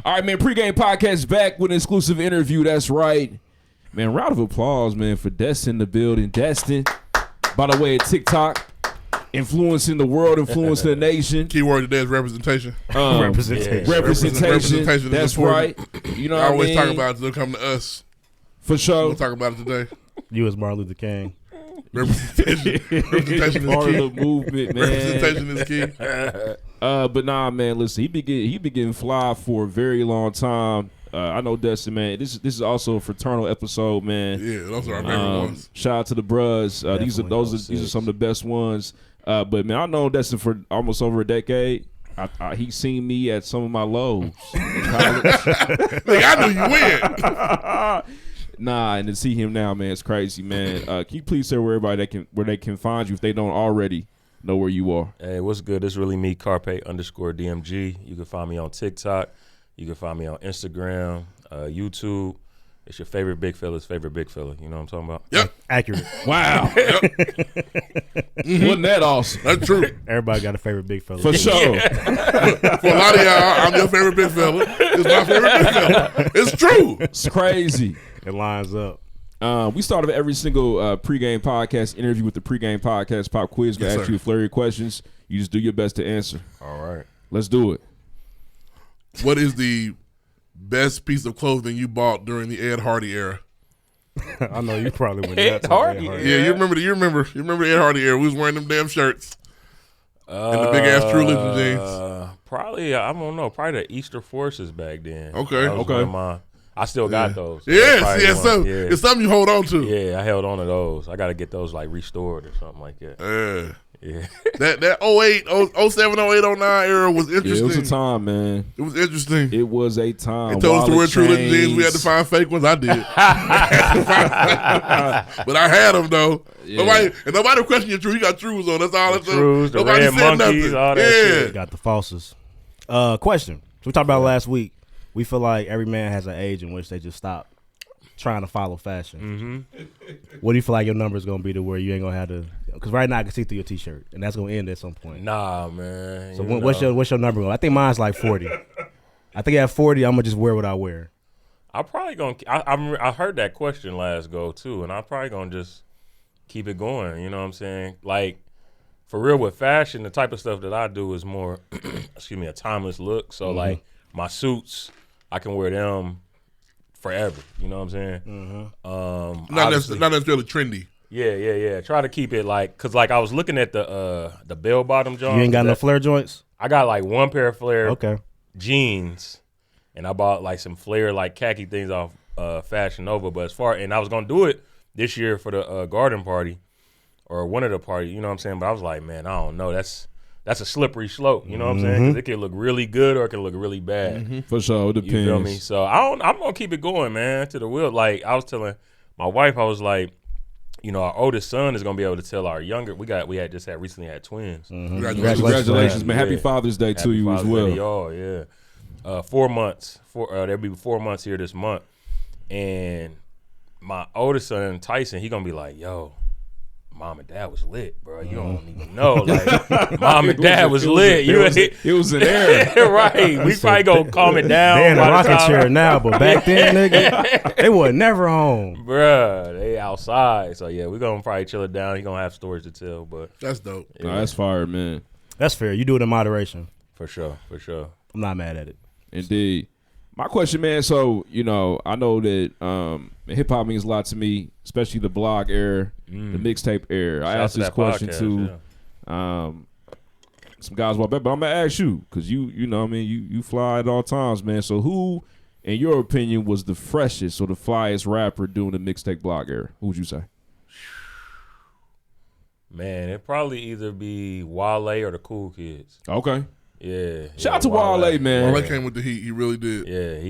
All right, man. Pre-game podcast back with an exclusive interview. That's right, man. Round of applause, man, for Destin in the building. Destin, by the way, at TikTok, influencing the world, influencing the nation. Keyword today is representation. Representation. That's right. You know what I always mean? talk about it. They'll come to us. For sure. We'll talk about it today. You as Martin Luther King. Representation is key. Part of the movement, man. Representation is key. But nah, man. Listen, he been getting fly for a very long time. I know Destin, man. This is also a fraternal episode, man. Yeah, those are our favorite ones. Shout out to the bros. These are some of the best ones. But man, I've known Destin for almost over a decade. He's seen me at some of my lows in college. I knew you win. Nah, and to see him now, man, it's crazy, man. Can you please tell everybody where they can find you if they don't already know where you are? Hey, what's good? It's really me, Carpe_DMG. You can find me on TikTok. You can find me on Instagram, YouTube. It's your favorite big fella's favorite big fella. You know what I'm talking about? Yep. Accurate. Wow. Wasn't that awesome? That's true. Everybody got a favorite big fella. For sure. For a lot of y'all, I'm your favorite big fella. It's my favorite big fella. It's true. It's crazy. It lines up. We started every single pregame podcast interview with the pregame podcast pop quiz. We ask you a flurry of questions. You just do your best to answer. All right. Let's do it. What is the best piece of clothing you bought during the Ed Hardy era? I know you probably went Ed Hardy. Yeah, you remember the Ed Hardy era. We was wearing them damn shirts. And the big ass True Legend jeans. Probably, I don't know. Probably the Easter Forces back then. Okay. I still got those. Yes, it's something you hold on to. Yeah, I held on to those. I got to get those like restored or something like that. Yeah. that 08, 07, 08, 09 era was interesting. Yeah, it was a time, man. It was interesting. It was a time. They told us to wear True Legend jeans. We had to find fake ones. I did. But I had them, though. Yeah. Nobody questioned your true. You got trues on. That's all. That's trues, the red monkeys, all that shit. Got the falses. Question. So we talked about it last week. We feel like every man has an age in which they just stop trying to follow fashion. Mm-hmm. What do you feel like your number is going to be to where you ain't going to have to? Because right now I can see through your T-shirt, and that's going to end at some point. Nah, man. So what's your number? I think mine's like 40. I think at 40, I'm going to just wear what I wear. I'm probably going to – I heard that question last go, too, and I'm probably going to just keep it going. You know what I'm saying? Like, for real with fashion, the type of stuff that I do is more, a timeless look. So, like, my suits, I can wear them forever. You know what I'm saying? Mm-hmm. Not necessarily trendy. Yeah. Try to keep it like, cause like I was looking at the bell bottom joints. You ain't got no flare joints? I got like one pair of flare jeans, and I bought like some flare like khaki things off Fashion Nova. But and I was gonna do it this year for the garden party or one of the parties. You know what I'm saying? But I was like, man, I don't know. That's a slippery slope. You know what I'm saying? Because it can look really good or it can look really bad. Mm-hmm. For sure, it depends. You feel me? So I'm gonna keep it going, man, to the wheel. Like I was telling my wife, I was like, you know, our oldest son is gonna be able to tell our younger. We had recently had twins. Mm-hmm. Congratulations, man! Happy Father's Day to you as well. Y'all, yeah. 4 months. There'll be 4 months here this month, and my oldest son Tyson, he gonna be like, yo. Mom and Dad was lit, bro. You don't even know. Like, Mom and Dad was lit. It was an era. Right. We probably gonna calm it down. They in a rocking chair now, but back then, nigga, they were never home. Bruh, they outside. So, yeah, we're gonna probably chill it down. He gonna have stories to tell, but. That's dope. Yeah. No, that's fire, man. That's fair. You do it in moderation. For sure. I'm not mad at it. Indeed. My question, man, so, you know, I know that hip-hop means a lot to me, especially the blog era, the mixtape era. I asked this question to some guys a while back, but I'm going to ask you because you know what I mean, you fly at all times, man. So who, in your opinion, was the freshest or the flyest rapper during the mixtape blog era? Who would you say? Man, it'd probably either be Wale or the Cool Kids. Okay. Yeah. Shout out to Wale, man. Wale came with the heat. He really did. Yeah,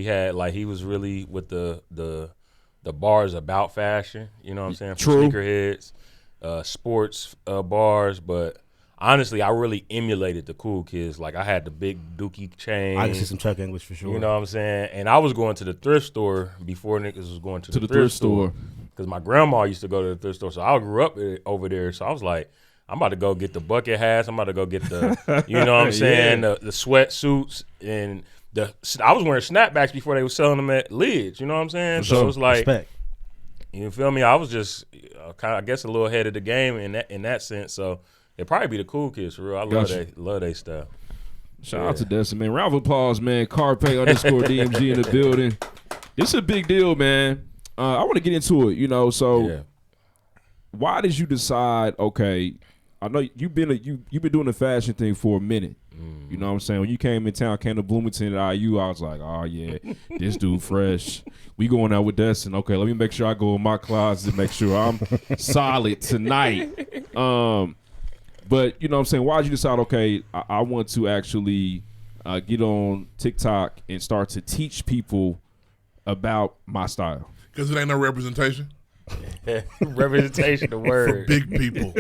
he was really with the bars about fashion. You know what I'm saying? True. Sneakerheads, sports bars. But honestly, I really emulated the Cool Kids. Like I had the big Dookie chain. I can see some Chuck English for sure. You know what I'm saying? And I was going to the thrift store before niggas was going to the thrift store. Because my grandma used to go to the thrift store. So I grew up over there. So I was like, I'm about to go get the bucket hats. I'm about to go get the, you know what I'm saying, the sweatsuits. And I was wearing snapbacks before they were selling them at Lids. You know what I'm saying? So it was like, Respect. you feel me? I was just kind of, I guess, a little ahead of the game in that sense. So it'd probably be the cool kids for real. I love they stuff. Shout out to Destin, man. Round of applause, man. Carpay_DMG in the building. This is a big deal, man. I want to get into it, so why did you decide, okay, I know you've been doing the fashion thing for a minute. You know what I'm saying? When you came in town, came to Bloomington at IU, I was like, oh, yeah, this dude fresh. We going out with Destin. Okay, let me make sure I go in my closet, make sure I'm solid tonight. But, you know what I'm saying, why did you decide, okay, I want to actually get on TikTok and start to teach people about my style? Because it ain't no representation. Representation, the word. For big people.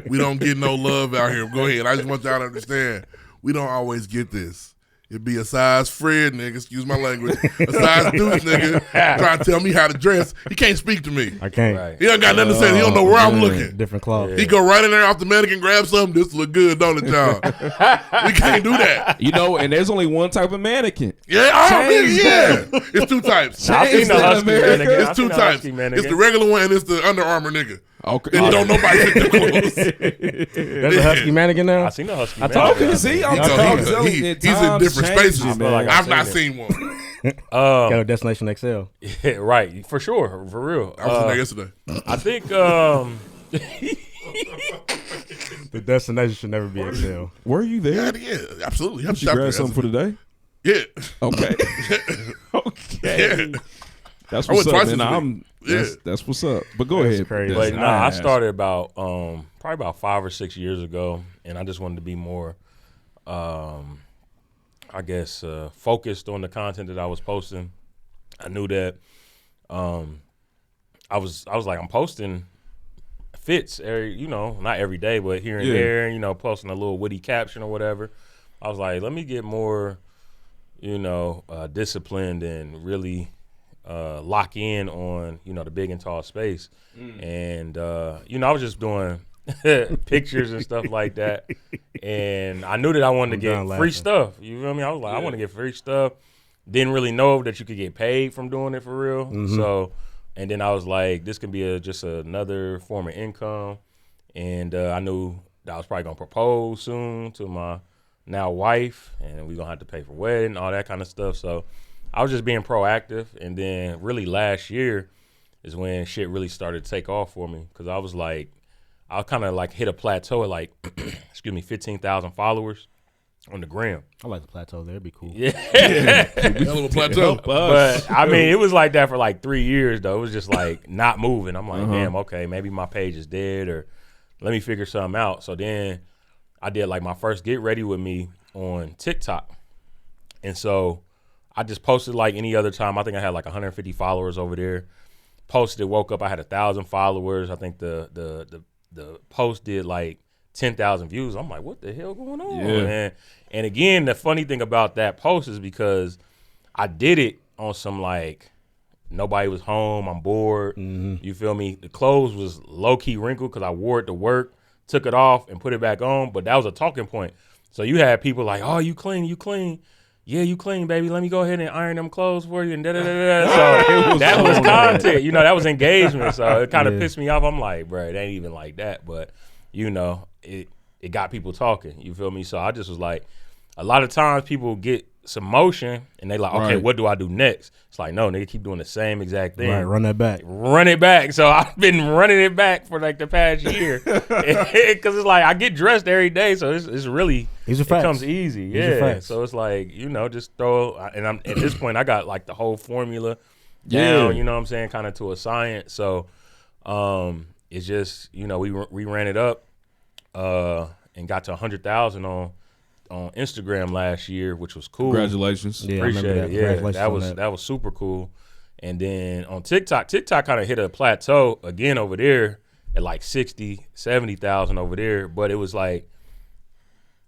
We don't get no love out here. Go ahead. I just want y'all to understand, we don't always get this. It'd be a size Fred nigga, excuse my language, a size Deuce nigga trying to tell me how to dress. He can't speak to me. I can't. Right. He don't got nothing to say. He don't know where I'm looking. Different cloth. He go right in there off the mannequin, grab something. This look good, don't it, y'all? We can't do that. And there's only one type of mannequin. Yeah, it's two types. I've seen the husky mannequin. It's two types. It's the regular one and it's the Under Armour nigga. Okay. And don't nobody fit the clothes. There's a husky mannequin now? I seen the husky. Okay, see, I'm telling you, he's in different spaces. man. I've not seen one. Got a Destination XL. Yeah, right, for sure, for real. I was in there yesterday. I think The Destination should never be XL. Were you there? Yeah, absolutely. Did you grab something for today? Yeah. Okay. Okay. Yeah. That's I went what's up, twice man. That's what's up. But go ahead. crazy. But I started about probably about 5 or 6 years ago, and I just wanted to be more, I guess, focused on the content that I was posting. I knew that I was like, I'm posting fits not every day, but here and there, posting a little witty caption or whatever. I was like, let me get more, disciplined and really lock in on the big and tall space. And I was just doing pictures and stuff like that, and I knew that I wanted to get free stuff. You feel me? I was like, I want to get free stuff. Didn't really know that you could get paid from doing it for real. So, and then I was like, this could be just another form of income. And I knew that I was probably gonna propose soon to my now wife, and we gonna have to pay for wedding, all that kind of stuff. So I was just being proactive, and then really last year is when shit really started to take off for me, because I was like, I kind of like hit a plateau at like, 15,000 followers on the gram. I like the plateau there. It'd be cool. Yeah. Hell of a plateau. But I mean, it was like that for like 3 years though. It was just like not moving. I'm like, damn, okay, maybe my page is dead, or let me figure something out. So then I did like my first Get Ready With Me on TikTok. And so I just posted like any other time. I think I had like 150 followers over there. Posted, woke up, I had 1,000 followers. I think the post did like 10,000 views. I'm like, what the hell going on, man? And again, the funny thing about that post is because I did it on some like, nobody was home, I'm bored. You feel me? The clothes was low-key wrinkled because I wore it to work, took it off and put it back on, but that was a talking point. So you had people like, oh, you clean. Yeah, you clean, baby. Let me go ahead and iron them clothes for you. And So that was content. That was engagement. So it kind of pissed me off. I'm like, bro, it ain't even like that. But, it got people talking. You feel me? So I just was like, a lot of times people get some motion and they like, okay, what do I do next? It's like, no, nigga, keep doing the same exact thing. Right, run that back. Run it back. So I've been running it back for like the past year. Because it's like, I get dressed every day. So it's really, it comes easy. Yeah. So it's like, just throw, and I'm at this point, I got like the whole formula down, you know what I'm saying, kind of to a science. So it's just, we ran it up and got to 100,000 on Instagram last year, which was cool. Congratulations. Yeah, appreciate it. Yeah, that was super cool. And then on TikTok kind of hit a plateau again over there at like 60, 70,000 over there. But it was like,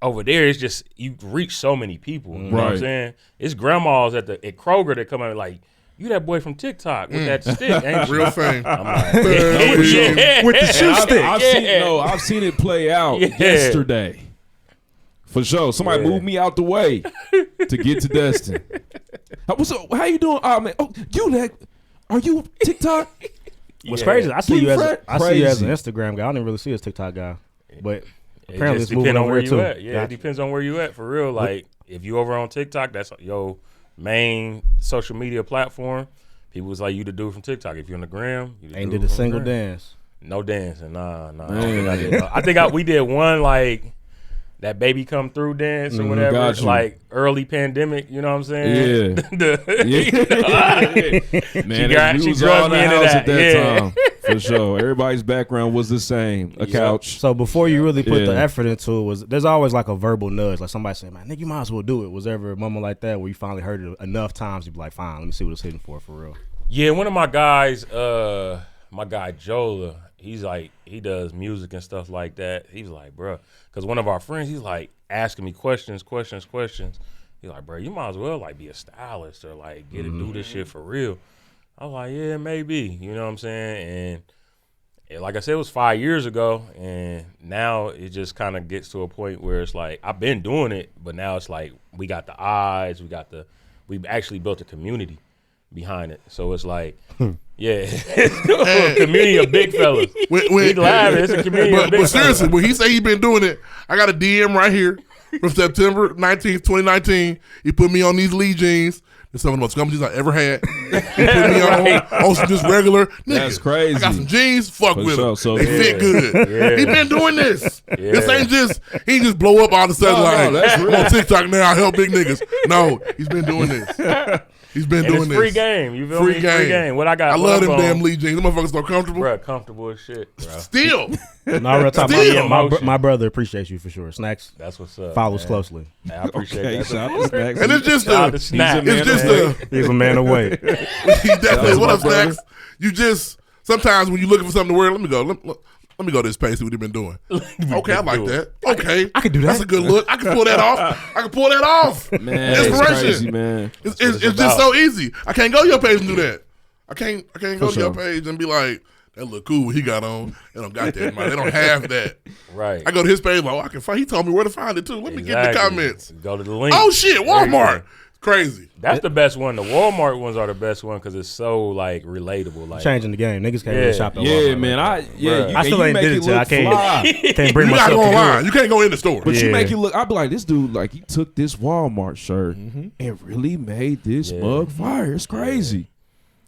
over there, it's just, you reach so many people. You know what I'm saying? It's grandmas at Kroger that come out like, you that boy from TikTok with that stick, ain't you? Real fame. I'm like, with the shoe stick. I've seen it play out yesterday. For sure. Somebody moved me out the way to to get to Destin. How you doing? Oh man, are you TikTok? What's crazy? I see you as an Crazy. Instagram guy. I didn't really see you as a TikTok guy, but It apparently just it's moving depends on over where there you too. at. Yeah, Gotcha. it depends on where you at for real. Like if you over on TikTok, that's your main social media platform. People was like you to do it from TikTok. If you're on the gram, you Ain't do did it a from single the gram. dance. No dancing. Nah. I think we did one like that baby come through dance or whatever. got you. Like early pandemic. You know what I'm saying? Yeah. Man, she we was drugged all in me the into house that. at that Yeah. time. For sure. Everybody's background was the same. A couch. So before you really put the Yeah. effort into it, there's always like a verbal nudge, like somebody saying, "Man, nigga, you might as well do it." Was there ever a moment like that where you finally heard it enough times, you be like, "Fine, let me see what it's hitting for real." Yeah, one of my guys, my guy Jola, he's like, he does music and stuff like that. He's like, bro, because one of our friends, he's like asking me questions. He's like, bro, you might as well like be a stylist or like get to do this shit for real. I was like, yeah, maybe. You know what I'm saying? And like I said, it was 5 years ago, and now it just kind of gets to a point where it's like I've been doing it, but now it's like we got the eyes, we've actually built a community behind it. So it's like, yeah, a community of big fellas. He's laughing. It's a community of big But seriously, fellas. when he say he been doing it, I got a DM right here from September 19th, 2019. He put me on these Lee jeans. They're some of the most comfy jeans I ever had. He put me on some just regular. Nigga, That's crazy. I got some jeans. Fuck For with sure, them. so They good. fit good. Yeah. He been doing this. Yeah. This ain't just, he ain't just blow up all of a sudden No, like, that's I'm real. on TikTok now, I help big niggas. No, he's been doing this. He's been And doing it's this. free game. You feel Free me? game. Free game. What I got? I what love I'm them on, damn Lee jeans. Them motherfuckers so comfortable. Bro, comfortable as shit, bro. Still. No, real talk. Still. My brother appreciates you for sure. Snacks That's what's up. follows man. closely. Hey, I appreciate Okay, that. shout out to Snacks. And it's just Shout out a, to Snap. it's just a, He's a man away. he definitely, what my up, brother. Snacks? You just, sometimes when you're looking for something to wear, let me go to this page, see what they've been doing. Okay, I like that. Okay. I can do that. That's a good look. I can pull that off. Man, it's Inspiration. crazy, man. It's what it's just about. so easy. I can't go to your page and do that. I can't go to sure. your page and be like, that look cool what he got on. They don't got that, man. They don't have that. Right. I go to his page, like, I can find. He told me where to find it too. Let me get the Exactly. comments. Go to the link. Oh shit, There you Walmart. go. Crazy. That's the best one. The Walmart ones are the best one because it's so like relatable. Like Changing the game. Niggas can't really shop at Yeah, Walmart man. like I I still you ain't make did it it till I look can't. fly. that. Can't bring You gotta myself go to do online. it. You can't go in the store. But you Yeah. make it look. I be like, this dude, like he took this Walmart shirt and really made this Yeah. mug fire. It's crazy.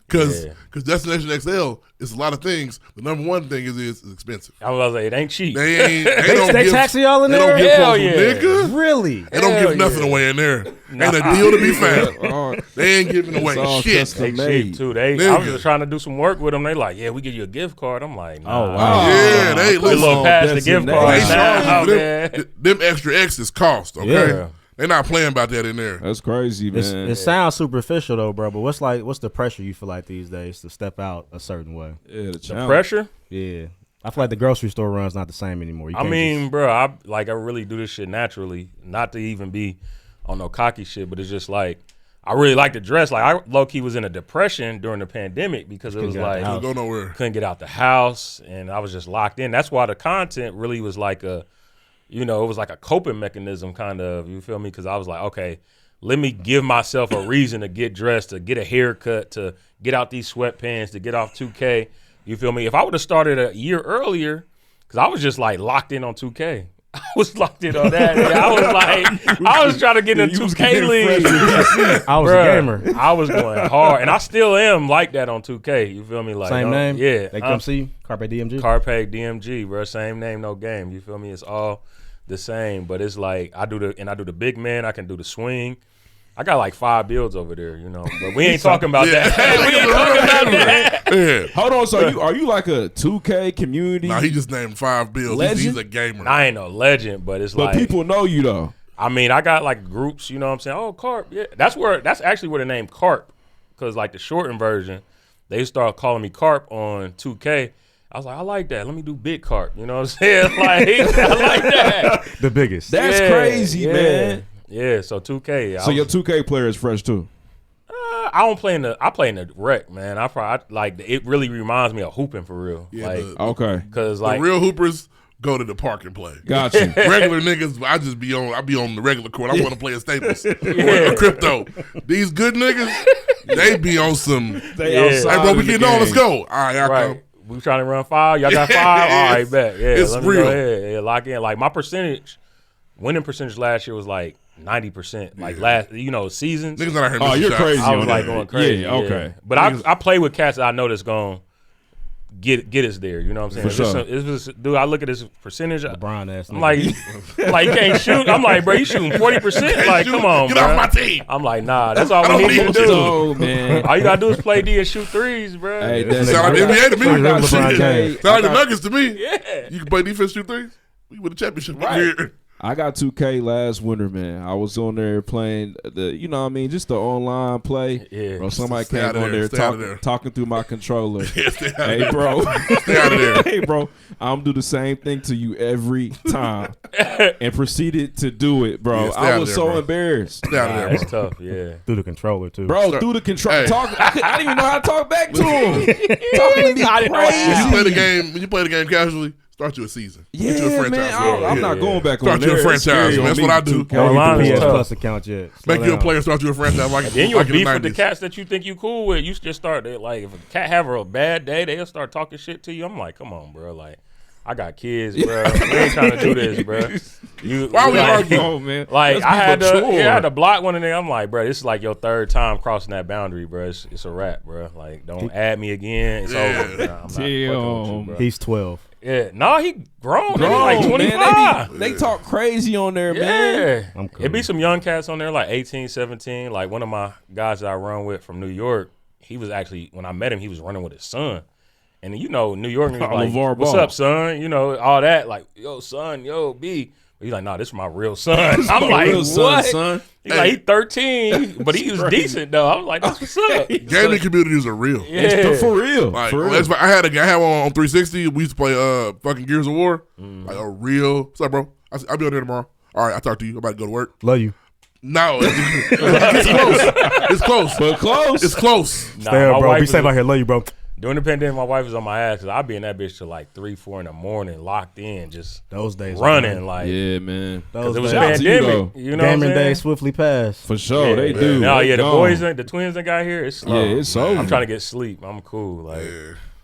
Because Yeah. Destination XL is a lot of things. The number one thing is it's expensive. I was like, it ain't cheap. They They don't give, taxing y'all in they don't there? give Hell folks yeah. nigga. Really? They don't Hell give nothing yeah. away in there. Ain't a deal to be found. Oh, They ain't giving away It's all shit. custom. They Made. cheap too. I was Nigga. just trying to do some work with them. They like, yeah, we give you a gift card. I'm like, nah. Oh, wow. Yeah, they We a little listen. past the That's gift in card there. They now, charge you. man. Them extra X's cost. Okay, Yeah. they're not playing about that in there. that's crazy, man. It sounds superficial though, bro. But what's the pressure you feel like these days to step out a certain way? Yeah, the The challenge. pressure. Yeah, I feel like the grocery store run's not the same anymore. You I can't mean, bro, I really do this shit naturally, not to even be on no cocky shit, but it's just like I really like to dress. Like I low key was in a depression during the pandemic because it was get out the like house. Don't go nowhere. couldn't get out the house and I was just locked in. That's why the content really was like it was like a coping mechanism kind of, you feel me? Because I was like, okay, let me give myself a reason to get dressed, to get a haircut, to get out these sweatpants, to get off 2K. You feel me? If I would have started a year earlier, because I was just like locked in on 2K. I was locked in on that. I was trying to get in the 2K league. I was Bruh, a gamer. I was going hard, and I still am like that on 2K. You feel me? Like Same name. Yeah. They come see you. Carpe DMG. Carpe DMG, bro. Same name, no game. You feel me? It's all the same, but it's like I do the big man. I can do the swing. I got like 5 builds over there, but we ain't talking about that. We ain't talking about that. Yeah. Hold on, so are you like a 2K community? Nah, he just named 5 bills. He's a gamer. I ain't no legend, but it's but like people know you though. I mean, I got like groups, you know what I'm saying? Oh, Carp, yeah. That's actually where the name Carp, because like the shortened version, they start calling me Carp on 2K. I was like, I like that. Let me do Big Carp. You know what I'm saying? Like, I like that. The biggest. That's crazy, man. Yeah, so 2K. So your 2K player is fresh too. I don't play I play in the rec, man. I like it really reminds me of hooping for real. Yeah, like, the- Okay. cause The like real hoopers go to the park and play. Got you. Regular niggas, I be on the regular court. I want to play a Staples or crypto. These good niggas, they be on some. They outside Hey, bro, we of the getting on. Let's game. go. All right, I come. We trying to run 5. Y'all got 5? All right, bet. Yeah, It's let me real. go ahead. Yeah, lock in. Like my winning percentage last year was like 90%. Like seasons. Niggas not out here Oh, missing you're shots. crazy. I was on like that. going crazy. Yeah, okay. But I play with cats that I know that's going to get us there. You know what I'm saying? For sure. Dude, I look at his percentage. LeBron ass. I'm like, you can't shoot. I'm like, bro, you shooting 40%. Like, come on, Get bro. off my team. I'm like, nah, that's all I we don't need to need do. you. Oh man. All you gotta do is play D and shoot threes, bro. Hey, This that's Sound like the NBA to me. I got LeBron Shit. James. Sound like the Nuggets to me. Yeah. You can play defense, shoot threes. We win the championship Right. here. I got 2K last winter, man. I was on there playing just the online play. Yeah. Bro, somebody Stay came out of on there. there, Stay out of there. talking through my controller. Yeah, stay out of Hey, there. bro. Stay out of there. Hey, bro. I'm do the same thing to you every time, and proceeded to do it, bro. Yeah, stay I out was of so there, bro. embarrassed, Stay out of Nah, there, that's bro. tough, yeah. Through the controller too. bro. Through the control, Hey. I didn't even know how to talk back to him. Talking to me I didn't know how to- When you play the crazy. game, casually, start you a season. Get you a Yeah, franchise. man. I'm not going back Start on you a there. franchise, It's scary man. on That's me, what I do. 2K. Don't Online get is the PS tough. Plus account yet. Slow Make you a down. player, start you a franchise. Like Then you'll like in beef with the 90s. cats that you think you cool with. You just start to, like, if a cat have a bad day, they'll start talking shit to you. I'm like, come on, bro. Like, I got kids, bro. We ain't trying to do this, bro. Why we like, argue? Oh man, Like, Let's I be had mature. to block one of them. I'm like, bro, this is like your 3rd time crossing that boundary, bro. It's a wrap, bro. Like, don't add me again. It's over. Bro. I'm not fucking with you, bro. He's 12. Yeah, no, he grown. He Bro, like man, 25. they talk crazy on there, man. Yeah. I'm cool. It be some young cats on there, like 18, 17. Like one of my guys that I run with from New York, he was actually, when I met him, he was running with his son. And New York niggas like, LeVar what's Ball. up, son? All that. Like, yo, son, yo, B. But he's like, nah, this is my real son. I'm My like, real what? son. He's like, he 13, but he was decent, though. I was like, that's what's up. Gaming communities are real. Yeah. For real. Like, for real. that's why I had one on 360. We used to play fucking Gears of War. Like a real. What's up, bro? I'll be on there tomorrow. All right, I'll talk to you. I'm about to go to work. Love you. No, it's close. It's close. But close. It's close. Nah, Stay up, my bro. wife Be is safe a- out here. Love you, bro. During the pandemic, my wife was on my ass because I'd be in that bitch till like 3, 4 in the morning, locked in, just Those days. running. Like, Yeah, man. Those it was days. Shout out to you, pandemic. though. You know what I'm Gaming saying? days swiftly passed. For sure, they do. No, They yeah, gone. the twins that got here, it's slow. Yeah, it's over. I'm trying to get sleep. I'm cool. Like,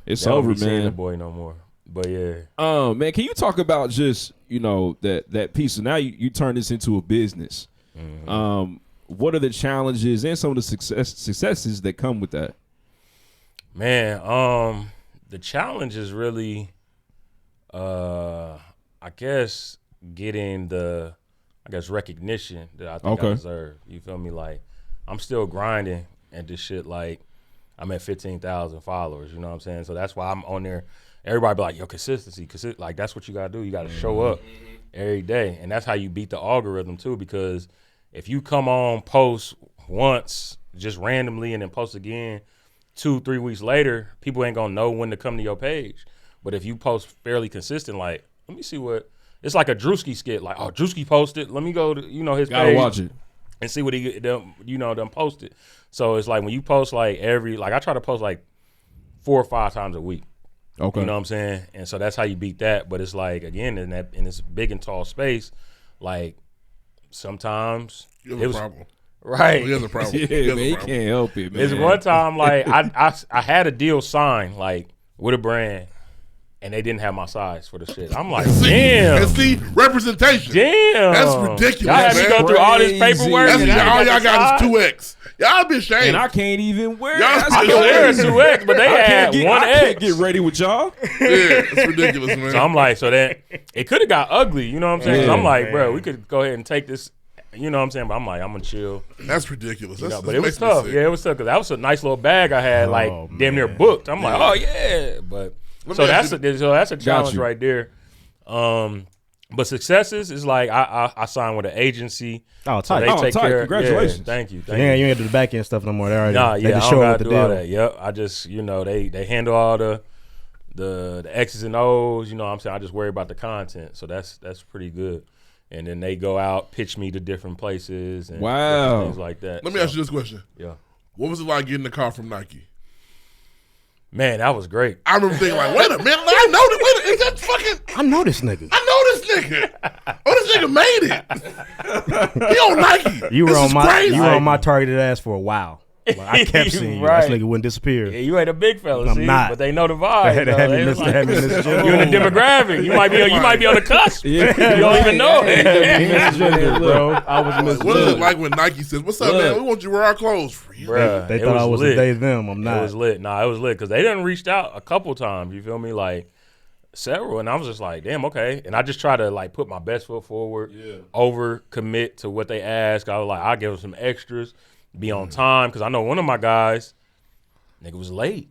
It's I don't over, be seeing the man. boy no more. But yeah, Man, can you talk about just that piece? So now you turn this into a business. What are the challenges and some of the successes that come with that? man, the challenge is really, I guess, getting the, recognition that I think I Okay. deserve. You feel me? Like, I'm still grinding at this shit. Like, I'm at 15,000 followers. You know what I'm saying? So that's why I'm on there. Everybody be like, yo, consistency. Like, that's what you got to do. You got to show up every day. And that's how you beat the algorithm, too, because if you come on, post once, just randomly, and then post again 2-3 weeks later, people ain't going to know when to come to your page. But if you post fairly consistent, like, let me see what, it's like a Drewski skit. Like, oh, Drewski posted. Let me go to, his Gotta page watch it. and see what he done posted. So it's like when you post like I try to post like 4 or 5 times a week. Okay. You know what I'm saying? And so that's how you beat that. But it's like, again, in this big and tall space, like sometimes You have a problem. right. He has a problem. Yeah, He has man, a he problem. can't help it, man. It's one time like I had a deal signed like with a brand and they didn't have my size for the shit. I'm like, damn. And see, representation. Damn. That's ridiculous, Y'all had me man. go through all this Crazy. paperwork. That's and I all ain't y'all the got size. is 2X. Y'all be ashamed. And I can't even wear it. Y'all That's I I can can crazy. wear a 2X, but they I had can't get, 1X. I can't get ready with y'all. Yeah, it's ridiculous, man. So I'm like, so that it could have got ugly, you know what I'm saying? 'Cause Yeah. I'm like, bro, we could go ahead and take this, you know what I'm saying? But I'm like, I'm gonna chill. That's ridiculous. You know? That's, But it was tough. Yeah, it was tough because that was a nice little bag I had, like Oh, damn near man. booked. I'm like, oh yeah, but so me ask that's a challenge you. right there. But successes is like I signed with an agency. Oh, So tight. they Oh, take tight. care. Congratulations. Yeah, thank you. Yeah, you ain't do the back end stuff no more. They already, Nah, they yeah, just I show don't up gotta with do the all deal. that. Yep, I just they handle all the X's and O's. You know what I'm saying? I just worry about the content, so that's pretty good. And then they go out, pitch me to different places, and Wow. different things like that. Let me ask you this question. Yeah. What was it like getting the car from Nike? Man, that was great. I remember thinking like, wait a minute, I know this. Wait, is that fucking? I know this nigga. I know this nigga. Oh, this nigga made it. He on Nike. You were This on is my crazy. you were on my targeted ass for a while. Like, I kept seeing you. Right. This nigga wouldn't disappear. Yeah, you ain't a big fella, I'm see, not. but they know the vibe. They had me miss the gym. You in the demographic. You might be on the cusp. Yeah. You don't even know. bro. I was What is it misjudged. like when Nike says, "What's up, man? We want you to wear our clothes for you." Bruh, They it thought I was lit. a they them. I'm It not. was lit. Nah, it was lit because they done reached out a couple times. You feel me? Like several, and I was just like, damn, okay. And I just try to like put my best foot forward, over commit to what they ask. I was like, I'll give them some extras, be on time because I know one of my guys, nigga, was late.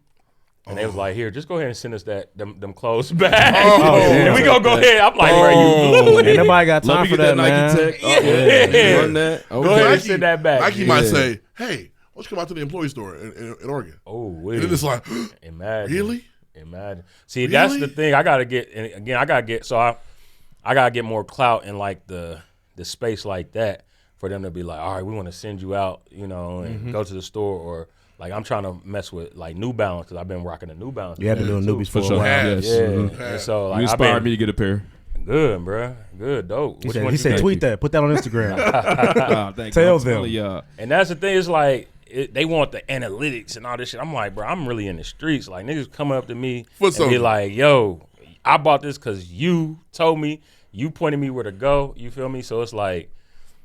And they was like, here, just go ahead and send us them clothes back. And we gonna go ahead. I'm like, bro, you blew Ain't it. nobody got Let time me for get that that, man. Nike tech. Yeah. Run that. Go ahead and send that back. Nike might say, "Hey, why don't you come out to the employee store in Oregon?" Oh, And wait. then it's like, Imagine. really? Imagine. See, that's the thing. I gotta get, and again, I gotta get more clout in like the space like that for them to be like, all right, we want to send you out, you know, and go to the store, or like I'm trying to mess with like New Balance because I've been rocking the New Balance. You had to do newbies for For a sure. while. Yes. Yes. Yeah. Mhm. And so You like I've inspired been me to get a pair. good, bro. Good, dope. He Which said, one he you said think? tweet that. Put that on Instagram. Thank Tell you. I'm them. telling y'all. And that's the thing. It's like they want the analytics and all this shit. I'm like, bro, I'm really in the streets. Like niggas come up to me Foot and be soldier. like, yo, I bought this because you told me, you pointed me where to go. You feel me? So it's like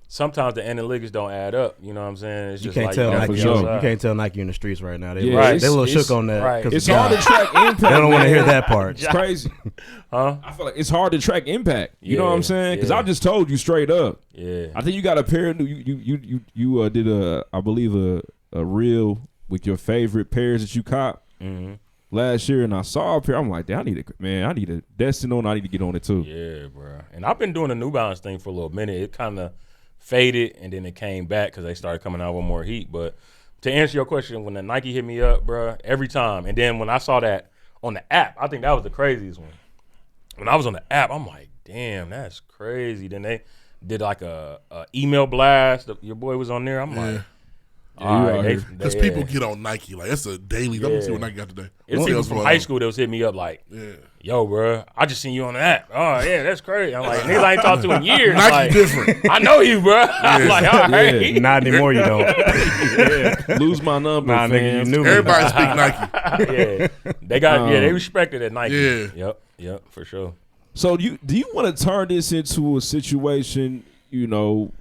sometimes the analytics don't add up. You know what I'm saying? It's You just can't like tell gotta Nike. for be sure. You outside. can't tell Nike in the streets right now. They Yeah, right. it's- They a little it's- shook on that. right. 'cause It's God, hard to track impact. They don't want to man. hear that part. It's crazy. Huh? I feel like it's hard to track impact. You know what I'm Yeah, saying? Because yeah. I just told you straight up. Yeah. I think you got a pair of new. You did I believe a reel with your favorite pairs that you cop last year, and I saw a pair. I'm like, damn, I need a Destin on. I need to get on it too. Yeah, bro. And I've been doing the New Balance thing for a little minute. It kind of faded, and then it came back because they started coming out with more heat. But to answer your question, when the Nike hit me up, bro, every time. And then when I saw that on the app, I think that was the craziest one. When I was on the app, I'm like, damn, that's crazy. Then they did like a email blast. Your boy was on there. I'm like, Yeah, all you right, out they- here. Because they- people get on Nike like that's a daily. Let me see what Nike got today. It's What people else from going high on? school that was hitting me up like, Yeah. yo, bro, I just seen you on the app. Oh, yeah, that's crazy. I'm like, niggas I ain't talked to in years. Nike like, different. I know you, bro. I'm like, all right. Not anymore. You don't. Lose my number, Nah, nigga, you fans. knew me. Everybody speak Nike. Yeah, they got. They respected at Nike. Yeah. Yep, for sure. So do you want to turn this into a situation? You know,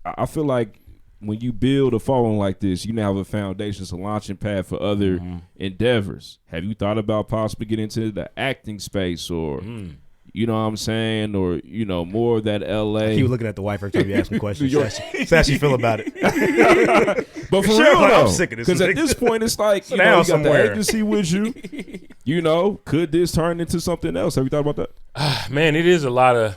I feel like when you build a following like this, you now have a foundation, it's a launching pad for other endeavors. Have you thought about possibly getting into the acting space, or you know what I'm saying, or you know more of that LA? Keep looking at the wife every time you ask me questions. That's how she feel about it. But for Sure, real like, I'm though, sick of this because at nigga. this point it's like you down know you got somewhere. the agency with you. You know, could this turn into something else? Have you thought about that? Man, it is a lot of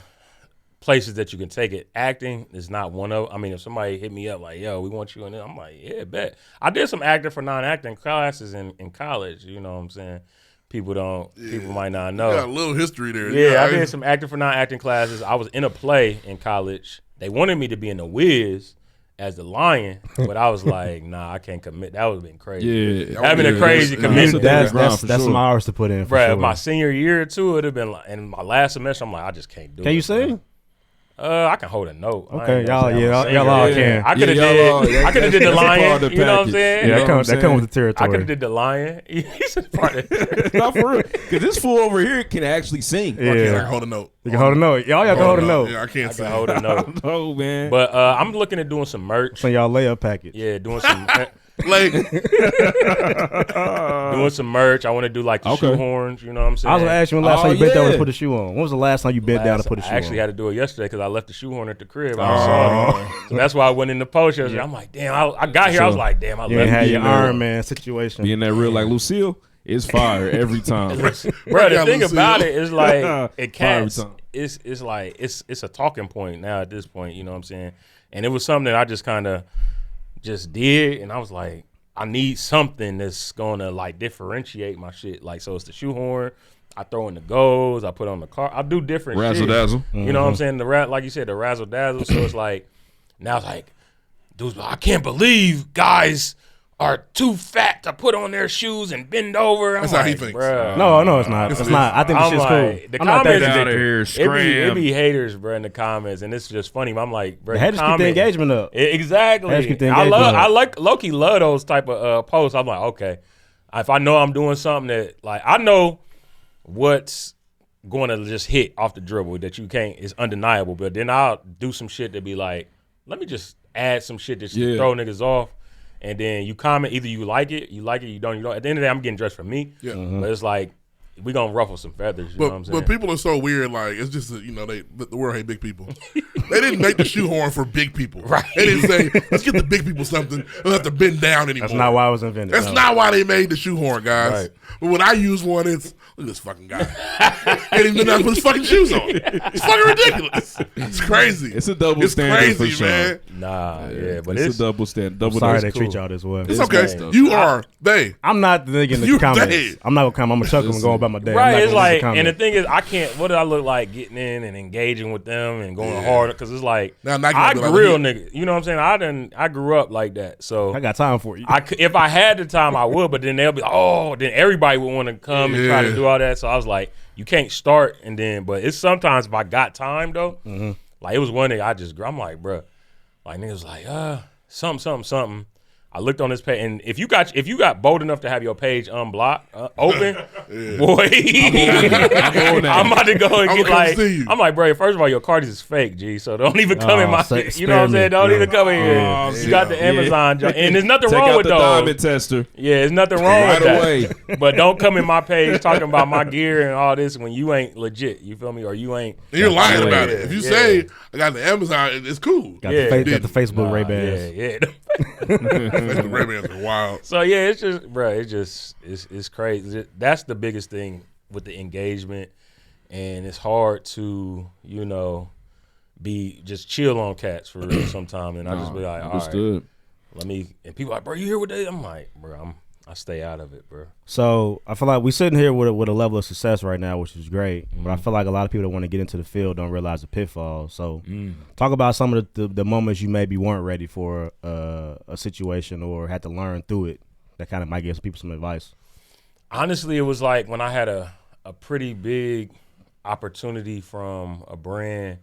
places that you can take it. Acting is not one of. I mean, if somebody hit me up like, "Yo, we want you in it," I'm like, "Yeah, bet." I did some acting for non-acting classes in college. You know what I'm saying? People might not know. You got a little history there. Yeah, I did some acting for non-acting classes. I was in a play in college. They wanted me to be in The Wiz as the lion, but I was like, nah, I can't commit. That would have been crazy. Yeah, That'd been a crazy That's a commitment. big grind That's for some sure. hours to put in. For Bruh, sure. my senior year or two, it'd have been like, and my last semester, I'm like, I just can't do it. Can you sing? I can hold a note. I Okay, ain't gonna say I'm a y'all singer. all Yeah. can. I could have Yeah, y'all all- did. I could have did the that's a part lion. of the You know what I'm package. saying? Yeah, You know that what comes I'm with the saying? I territory. could have did the lion. He's a part of it. Not for real, because this fool over here can actually sing. I can Yeah, hold a note. you can hold a note. Y'all can hold a note. Yeah, I can't I say. can hold a note. Oh man, But I'm looking at doing some merch. Send y'all layup package. Yeah, doing some Like, doing some merch. I want to do like the Okay. shoe horns. You know what I'm saying? I was gonna ask you when last Oh, time you bent down yeah. to put a shoe on. When was the last time you bent down to put a shoe I actually on? had to do it yesterday because I left the shoehorn at the crib. I saw it. So that's why I went in the post yesterday. I'm like, damn. I got here. I was like, damn. I You left ain't had it. your Iron Man situation. being that real like Lucille is fire every time. Bro, the Breakout thing Lucille. about it is like it Fire can't. time. It's like it's a talking point now at this point. You know what I'm saying? And it was something that I just kind of just did, and I was like, I need something that's gonna like differentiate my shit. Like, so it's the shoehorn. I throw in the goals. I put on the car. I do different Razzle shit. dazzle. You know what I'm saying? Like you said, the razzle dazzle. So it's like now it's like, dudes, I can't believe guys are too fat to put on their shoes and bend over. That's how he thinks. Bruh. No, it's not. It's not. I think the I'm shit's like, cool. the I'm not that comments Get out of addicted. here, It scram. be haters, bro, in the comments, and it's just funny. I'm like, bro, The haters keep the engagement up. Exactly. Haters keep the I engagement up. like Loki love those type of posts. I'm like, okay, if I know I'm doing something that like I know what's going to just hit off the dribble that you can't is undeniable, but then I'll do some shit to be like, let me just add some shit that throw niggas off. And then you comment, either you like it, you don't. At the end of the day, I'm getting dressed for me. Yeah. But it's like, we going to ruffle some feathers, you know what I'm saying? But people are so weird. Like, it's just, the world hate big people. They didn't make the shoehorn for big people. Right. They didn't say, let's get the big people something. They don't have to bend down anymore. That's not why it was invented. That's not why they made the shoehorn, guys. Right. But when I use one, it's, look at this fucking guy. Ain't even been down to put his fucking shoes on. It's fucking ridiculous. It's crazy. It's a double It's standard crazy, for sure. man. Nah, yeah, but It's a double standard. Double Sorry dose. they treat y'all this way. It's okay. messed up. You are they. I'm not the nigga in the You comments. dead. I'm not gonna come. I'm gonna chuckle and go about my day. I'm right, not it's gonna read like, the and the comments. thing is, I can't. What do I look like getting in and engaging with them and going harder? Because it's like, Now, Nike I might be like, real look nigga. You know what I'm saying? I grew up like that, so I got time for you. if I had the time, I would. But then they'll be, then everybody would want to come and try to Yeah. do all that. So I was like, you can't start and then. But it's sometimes if I got time though, like it was one day I'm like, bruh, like niggas like, something. I looked on this page, and if you got bold enough to have your page unblocked, open, boy, I'm about to go and I'ma get come like, see you. I'm like, bro, first of all, your card is fake, G. So don't even come in my, say- you know what I'm spare saying? me. Don't Yeah. even come in here. Oh, You got the yeah. Amazon, junk. And there's nothing Take wrong out with the diamond those. tester Yeah, there's nothing wrong right with that. away. But don't come in my page talking about my gear and all this when you ain't legit. You feel me? Or you ain't. And you're lying Yeah, about it. If you yeah. say I got the Amazon, it's cool. got, yeah, got the Facebook Ray Bans. Yeah. Facebook Ray-Bans are wild. So yeah, it's just, bro, it's crazy. That's the biggest thing with the engagement, and it's hard to, be just chill on cats for real sometimes. And I just be like, all right, Understood. let me. And people like, bro, you hear what they? I'm like, bro, I stay out of it, bro. So I feel like we're sitting here with a level of success right now, which is great. But I feel like a lot of people that want to get into the field don't realize the pitfalls. So talk about some of the moments you maybe weren't ready for a situation or had to learn through it. That kind of might give people some advice. Honestly, it was like when I had a pretty big opportunity from a brand,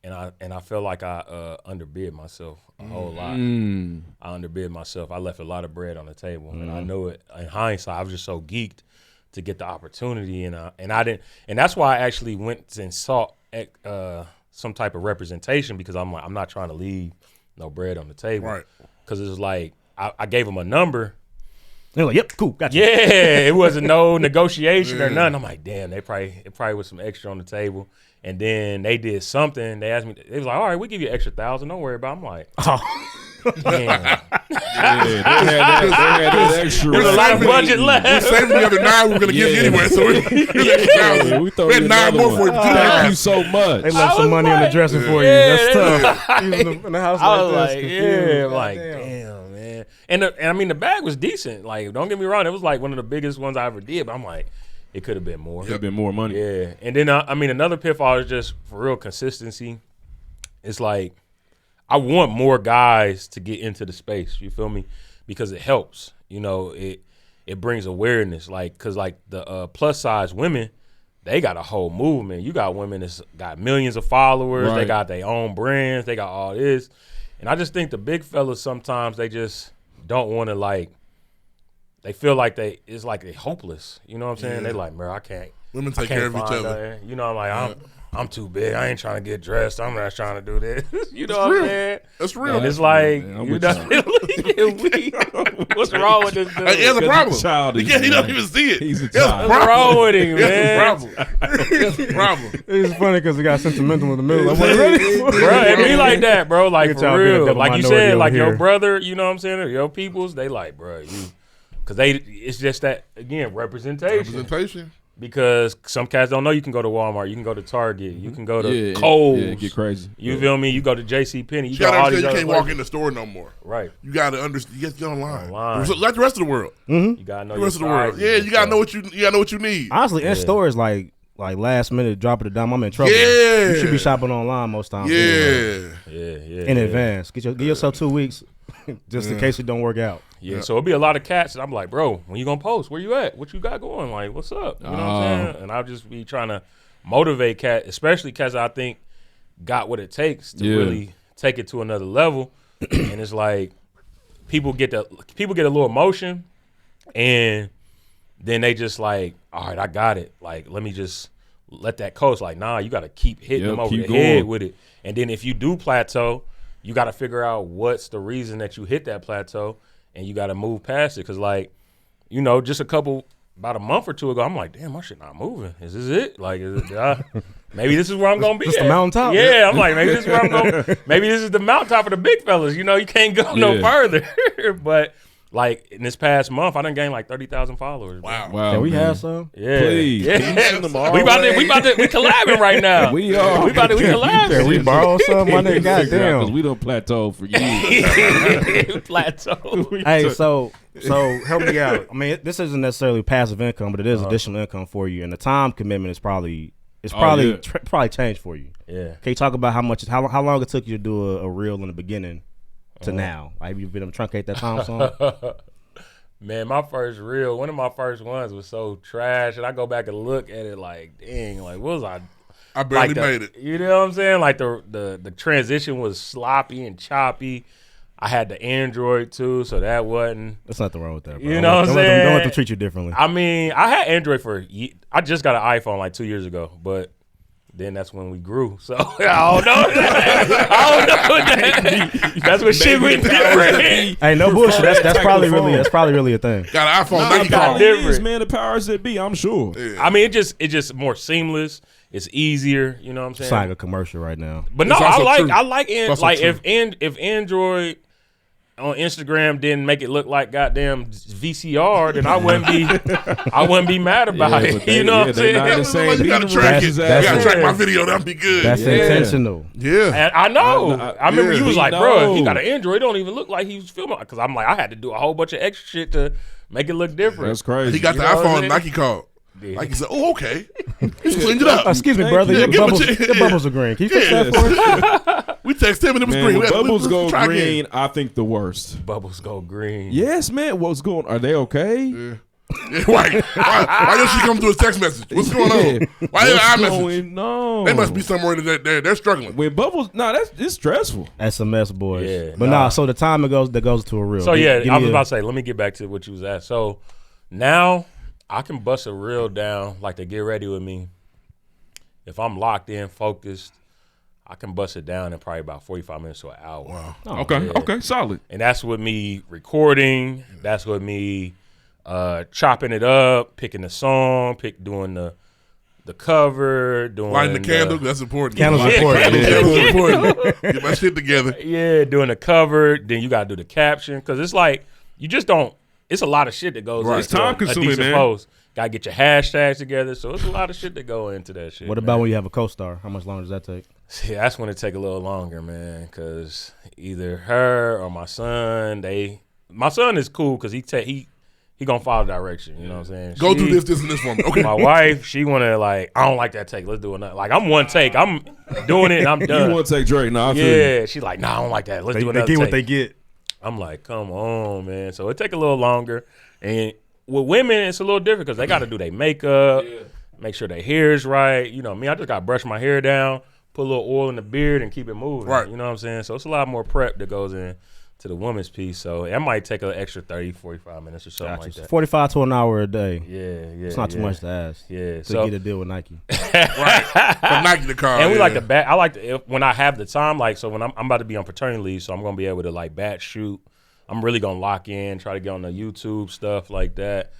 and I felt like I underbid myself a whole lot. I underbid myself. I left a lot of bread on the table, and I know it. In hindsight, I was just so geeked to get the opportunity, and I didn't. And that's why I actually went and sought some type of representation, because I'm like, I'm not trying to leave no bread on the table, Right? Because it's like I gave them a number. They're like, yep, cool, gotcha. Yeah, it wasn't no negotiation or nothing. I'm like, damn, it probably was some extra on the table. And then they did something. They asked me, they was like, all right, we'll give you an extra $1,000. Don't worry about it. I'm like, damn. Yeah, they had that extra. There's a lot of budget We're left. saving the other 9 we were gonna give you Yeah. anyway. So here's Yeah, we throw we had you 9 another more one. for you. Thank you so much. They left some was money in the like, dressing for you. yeah, That's they tough. Even in the house I like was this, like, confused. yeah, I'm like, Goddamn. damn, man. And I mean, the bag was decent. Like, don't get me wrong, it was like one of the biggest ones I ever did. But I'm like, it could have been more. Could have been more money. Yeah, and then I mean, another pitfall is just for real consistency. It's like I want more guys to get into the space. You feel me? Because it helps. It brings awareness. Like, because like the plus size women, they got a whole movement. You got women that's got millions of followers. They Right. got their own brands. They got all this, and I just think the big fellas sometimes they just don't want to like. They feel like it's like they hopeless. You know what I'm saying? They like, bro, I can't. Women I take can't care of each find other. nothing. I'm like, I'm too big. I ain't trying to get dressed. I'm not trying to do this. You know what I'm saying? That's real. And it's like, man. I'm you with know, what's wrong with this dude? He has a Because problem. he's childish, He don't man. even see it. He's a He has child. What's wrong with him, He has a man? problem. He has a problem. It's funny because it got sentimental in the middle. Like, what are you ready for? Bro, it be like that, bro. Like, Look at y'all for being a real. double Like you minority said, over like your here. brother, you know what I'm saying, or your peoples, they like, bro, because it's just that, again, representation. Representation. Because some cats don't know you can go to Walmart, you can go to Target, you can go to Yeah, Kohl's. yeah, get crazy. You feel me? You go to JCPenney. You You got gotta all understand these you other can't walk places. in the store no more. Right. You gotta understand. You have to get online. Online. Like the rest of the world. You gotta know The your rest of the world. sizes Yeah, and you gotta stuff. know what you need. Honestly, in stores, like last minute, drop it a dime, I'm in trouble. Yeah. You should be shopping online most times. Yeah. anyway, Yeah. in advance. Give yourself 2 weeks. just in case it don't work out. Yeah, so it'll be a lot of cats, and I'm like, bro, when you gonna post? Where you at? What you got going? Like, what's up? You know what I'm saying? And I'll just be trying to motivate cats, especially cats I think got what it takes to really take it to another level. And it's like people get a little emotion, and then they just like, all right, I got it. Like, let me just let that coast. Like, nah, you got to keep hitting them over the head with it. And then if you do plateau, you got to figure out what's the reason that you hit that plateau, and you got to move past it. Because, like, you know, just about a month or two ago, I'm like, damn, my shit not moving. Is this it? Like, maybe this is where I'm going to be Just at. the mountaintop? Yeah, I'm like, maybe this is where I'm going. Maybe this is the mountaintop for the big fellas. You know, you can't go no further. But, like, in this past month, I done gained like 30,000 followers. Wow. Can we have some? Yeah. Please. Yeah. Can you send them our we way? collabing right now. We are. We collabing. Can we borrow some? My nigga, Because goddamn. we don't plateau for years. Plateau. Hey, so help me out. I mean, this isn't necessarily passive income, but it is additional income for you, and the time commitment is probably probably changed for you. Yeah. Can you talk about how long it took you to do a reel in the beginning to now? Like, you've been able to truncate that time some? Man, my first reel, one of my first ones was so trash, and I go back and look at it like, dang, like, what was I barely like made it. You know what I'm saying? Like the transition was sloppy and choppy. I had the Android too, so that wasn't. There's nothing wrong with that, bro. You know what I'm Don't saying? let them treat you differently. I mean, I had Android I just got an iPhone like 2 years ago, but then that's when we grew. So I don't know. That's when shit went different. Hey, no bullshit. That's probably really a thing. Got an iPhone. Nah, Nike it call. is, man. The powers that be, I'm sure. Yeah. I mean, it's just more seamless. It's easier. You know what I'm saying? It's like a commercial right now. But no, It's also true. I like It's like also if Android on Instagram didn't make it look like goddamn VCR, then I wouldn't be mad about Yeah, it. but they- You know what I'm they not in the saying? same You gotta universe track it. as You that. gotta track my video. That'd be good. That's intentional. Yeah. And I know. I remember yeah, you was we like, bro, he know. got an Android. It don't even look like he was filming. Because I'm like, I had to do a whole bunch of extra shit to make it look different. That's crazy. He got You the know what I'm iPhone. saying? Nike called. Yeah. Like he said, "Oh, okay." He's cleaned it up. Excuse me, Thank brother. you. Your Yeah, bubbles, give it your to- bubbles are green. Can you fix Yeah. that for us? We texted him and it was Man, green. when bubbles Let's go try green, again. I think the worst. Bubbles go green. Yes, man. What's going? Are they okay? Yeah, right. Why didn't she come to his text message? What's going on? Why didn't I What's message? going on? They must be somewhere that they're struggling. When bubbles, it's stressful. SMS boys. Yeah, But nah. so the time that goes to a reel. So yeah, Give I me was a- about to say, let me get back to what you was at. So now I can bust a reel down like to Get Ready With Me. If I'm locked in, focused, I can bust it down in probably about 45 minutes to an hour. Wow. Okay, okay, solid. And that's with me recording. That's with me chopping it up, picking the song, doing the cover, doing Lighting the candle. That's important. Candles Light- important. Candles important. Get my shit together. Yeah, doing the cover. Then you got to do the caption because it's like you just don't. It's a lot of shit that goes Right. into It's time-consuming, a decent man. post. Got to get your hashtags together. So it's a lot of shit that go into that shit. What man. about when you have a co-star? How much longer does that take? See, that's when it take a little longer, man. Because either her or my son, my son is cool because he gonna follow direction. You know what I'm saying? Go do this, and this for me. Okay. My wife, she wanna like, I don't like that take. Let's do another. Like I'm one take. I'm doing it and I'm done. You want to take Drake? No, I feel you. Yeah, she's like, nah, I don't like that. Let's do They another get take. what they get. I'm like, come on, man. So it take a little longer. And with women, it's a little different because they got to do their makeup, make sure their hair is right. You know me, I just got to brush my hair down, put a little oil in the beard, and keep it moving. Right. You know what I'm saying? So it's a lot more prep that goes in to the woman's piece. So it might take an extra 30, 45 minutes or something like that. 45 to an hour a day. Yeah. It's not too much to ask. Yeah. To So get a deal with Nike. Right. From Nike to car. and we yeah. like to bat. I like to when I have the time. Like so when I'm about to be on paternity leave, so I'm gonna be able to like batch shoot. I'm really gonna lock in, try to get on the YouTube stuff like that.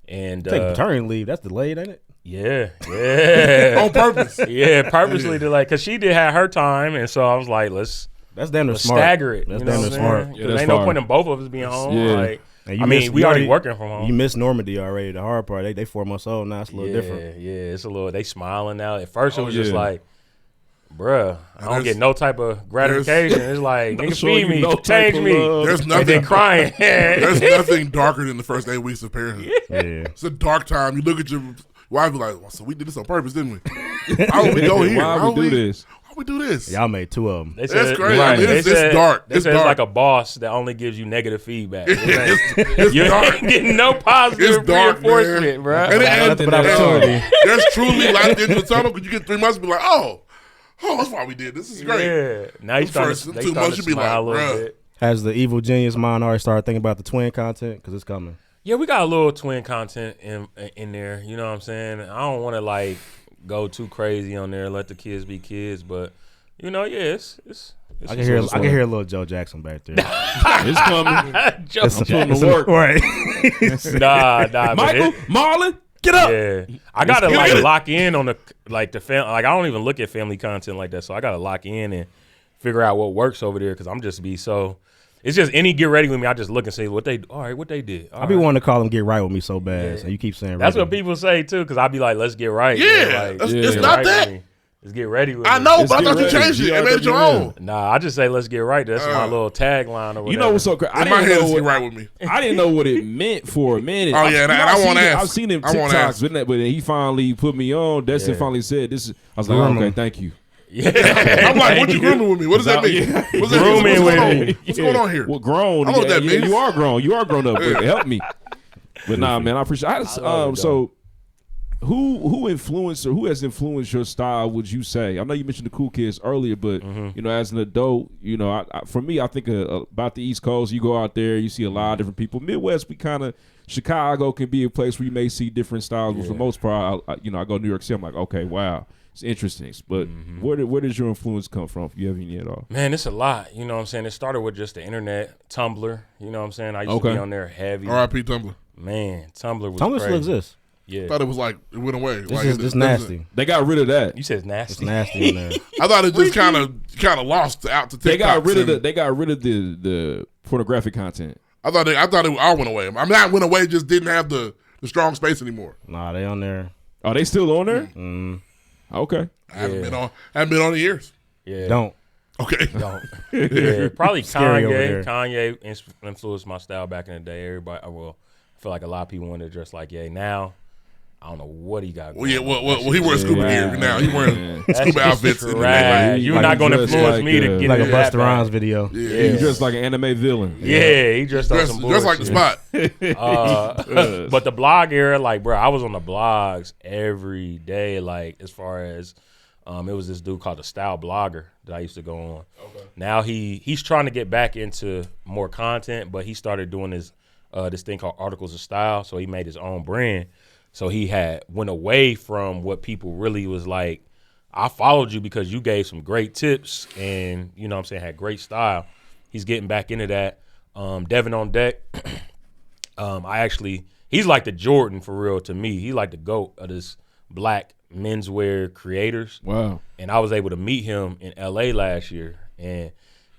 And Take paternity leave. That's delayed, ain't it? yeah. on purpose. Yeah, purposely to like, cause she did have her time, and so I was like, let's That's damn near smart. stagger it. That's you know damn what near I'm smart. saying? Yeah, 'Cause that's ain't no fire. point in both of us being home. Yeah. Like, And I mean, we already working from home. You missed Normandy already. The hard part, they 4 months old now. It's a little different. Yeah, it's a little. They smiling now. At first, it was just yeah. like, bruh, I don't there's- get no type of gratification. It's like, nigga, show you feed me, no type change of me, love. There's and then nothing. crying. There's nothing darker than the first 8 weeks of parenthood. Yeah. It's a dark time. You look at your wife, be like, well, "So we did this on purpose, didn't we? How would we go here? Why How we do this? Why we do this? Y'all made 2 of them. They That's said, crazy. right, It's they said, dark. They It's said it's dark. like a boss that only gives you negative feedback. It's You dark. ain't getting no positive It's dark, reinforcement, man. bro. And But opportunity. there's truly light at the end of the tunnel because you get 3 months and be like, oh, that's why we did this. This is great. Yeah. Now you First starting 2 months, to you be smile like, a little bruh. bit. Has the evil genius mind already started thinking about the twin content? Because it's coming. Yeah, we got a little twin content in there. You know what I'm saying? I don't want to like go too crazy on there. Let the kids be kids, but you know, yeah, it's I can hear a little Joe Jackson back there. It's coming. Joke. I'm putting to work. Right. Nah. Michael, Marlon, get up. Yeah, I gotta like lock in on the family. Like I don't even look at family content like that, so I gotta lock in and figure out what works over there because I'm just be so. It's just any get ready with me. I just look and say what they did. I be wanting to call him get right with me so bad, so you keep saying That's ready. what people say too, because I be like, let's get right. Yeah, Like, it's get not right that. with me. Let's get ready with I me. know, Let's but I get thought you ready. changed it and made it your own. Nah, I just say let's get right. That's my little tagline or whatever. You know what's so crazy? I In my didn't head, know it's what, get right with me. I didn't know what it meant for a minute. Oh, yeah, and I I've won't seen it- ask. I've seen them I won't ask. TikToks, but he finally put me on. Destin finally said this. I was like, Groom okay, him. thank you. Yeah. I'm like, what you grooming with me? What does that mean? Yeah. What's that Grooming mean? What's going with on? What's going on here? Well, grown. I know what that means. You are grown. You are grown up. But help me. But nah, man, I appreciate. So, who influenced or who has influenced your style? Would you say? I know you mentioned the cool kids earlier, but you know, as an adult, you know, for me, I think about the East Coast. You go out there, you see a lot of different people. Midwest, we kind of Chicago can be a place where you may see different styles, but for the most part, I go to New York City. I'm like, okay, wow. It's interesting, but where does your influence come from, if you have any at all? Man, it's a lot. You know what I'm saying? It started with just the internet, Tumblr. You know what I'm saying? I used to be on there heavy. R.I.P. Tumblr. Man, Tumblr was Tumblr crazy. still exists. Yeah. Thought it was like it went away. This Like, is this nasty. They got rid of that. You said it's nasty. It's nasty in there. I thought it just kind of lost out to TikTok. They got rid of the pornographic content. I thought it all went away. I mean, not went away, just didn't have the strong space anymore. Nah, they on there. Are they still on there? Mm, Okay. I haven't been on in years. Yeah. don't. Okay. Don't. Yeah, probably Scary over Kanye. there. Kanye influenced my style back in the day. Everybody, I feel like a lot of people want to dress like Ye. Now, I don't know what he got. Well, yeah. going on. Well, he wears scuba gear now. He wearing That's scuba just outfits. In the trash. like, You're like not going to dressed influence like, me to get Like a into that Busta Rhymes bag. video. yeah. He dressed like an anime villain. Yeah, he dressed on some Dressed bullshit. like the spot. But the blog era, like, bro, I was on the blogs every day. Like, as far as it was this dude called the Style Blogger that I used to go on. Okay. Now he's trying to get back into more content, but he started doing this thing called Articles of Style. So he made his own brand. So he went away from what people really was like. I followed you because you gave some great tips and, you know what I'm saying, had great style. He's getting back into that. Devin on Deck. He's like the Jordan for real to me. He's like the GOAT of this black menswear creators. Wow. And I was able to meet him in LA last year. And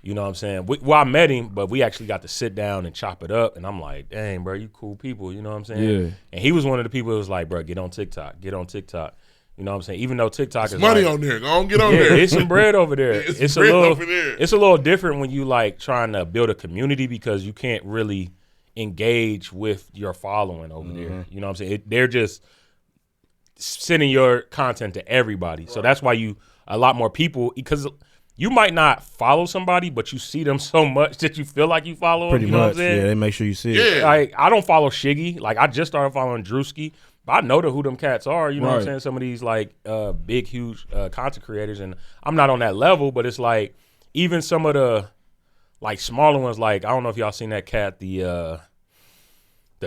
you know what I'm saying? I met him, but we actually got to sit down and chop it up. And I'm like, dang, bro, you cool people. You know what I'm saying? Yeah. And he was one of the people that was like, bro, get on TikTok. Get on TikTok. You know what I'm saying? Even though TikTok is Money like, on there. Go on, get on yeah, there. it's some bread over there. It's bread over there. It's a little different when you like trying to build a community because you can't really engage with your following over there. You know what I'm saying? They're just sending your content to everybody. So that's why a lot more people, because you might not follow somebody, but you see them so much that you feel like you follow them. Pretty You know what I'm much. saying? Yeah, they make sure you see it. Yeah. Like, I don't follow Shiggy. Like, I just started following Drewski. But I know who them cats are. You know what I'm Right. saying? Some of these, like, big, huge content creators. And I'm not on that level, but it's like, even some of the, like, smaller ones, like, I don't know if y'all seen that cat, the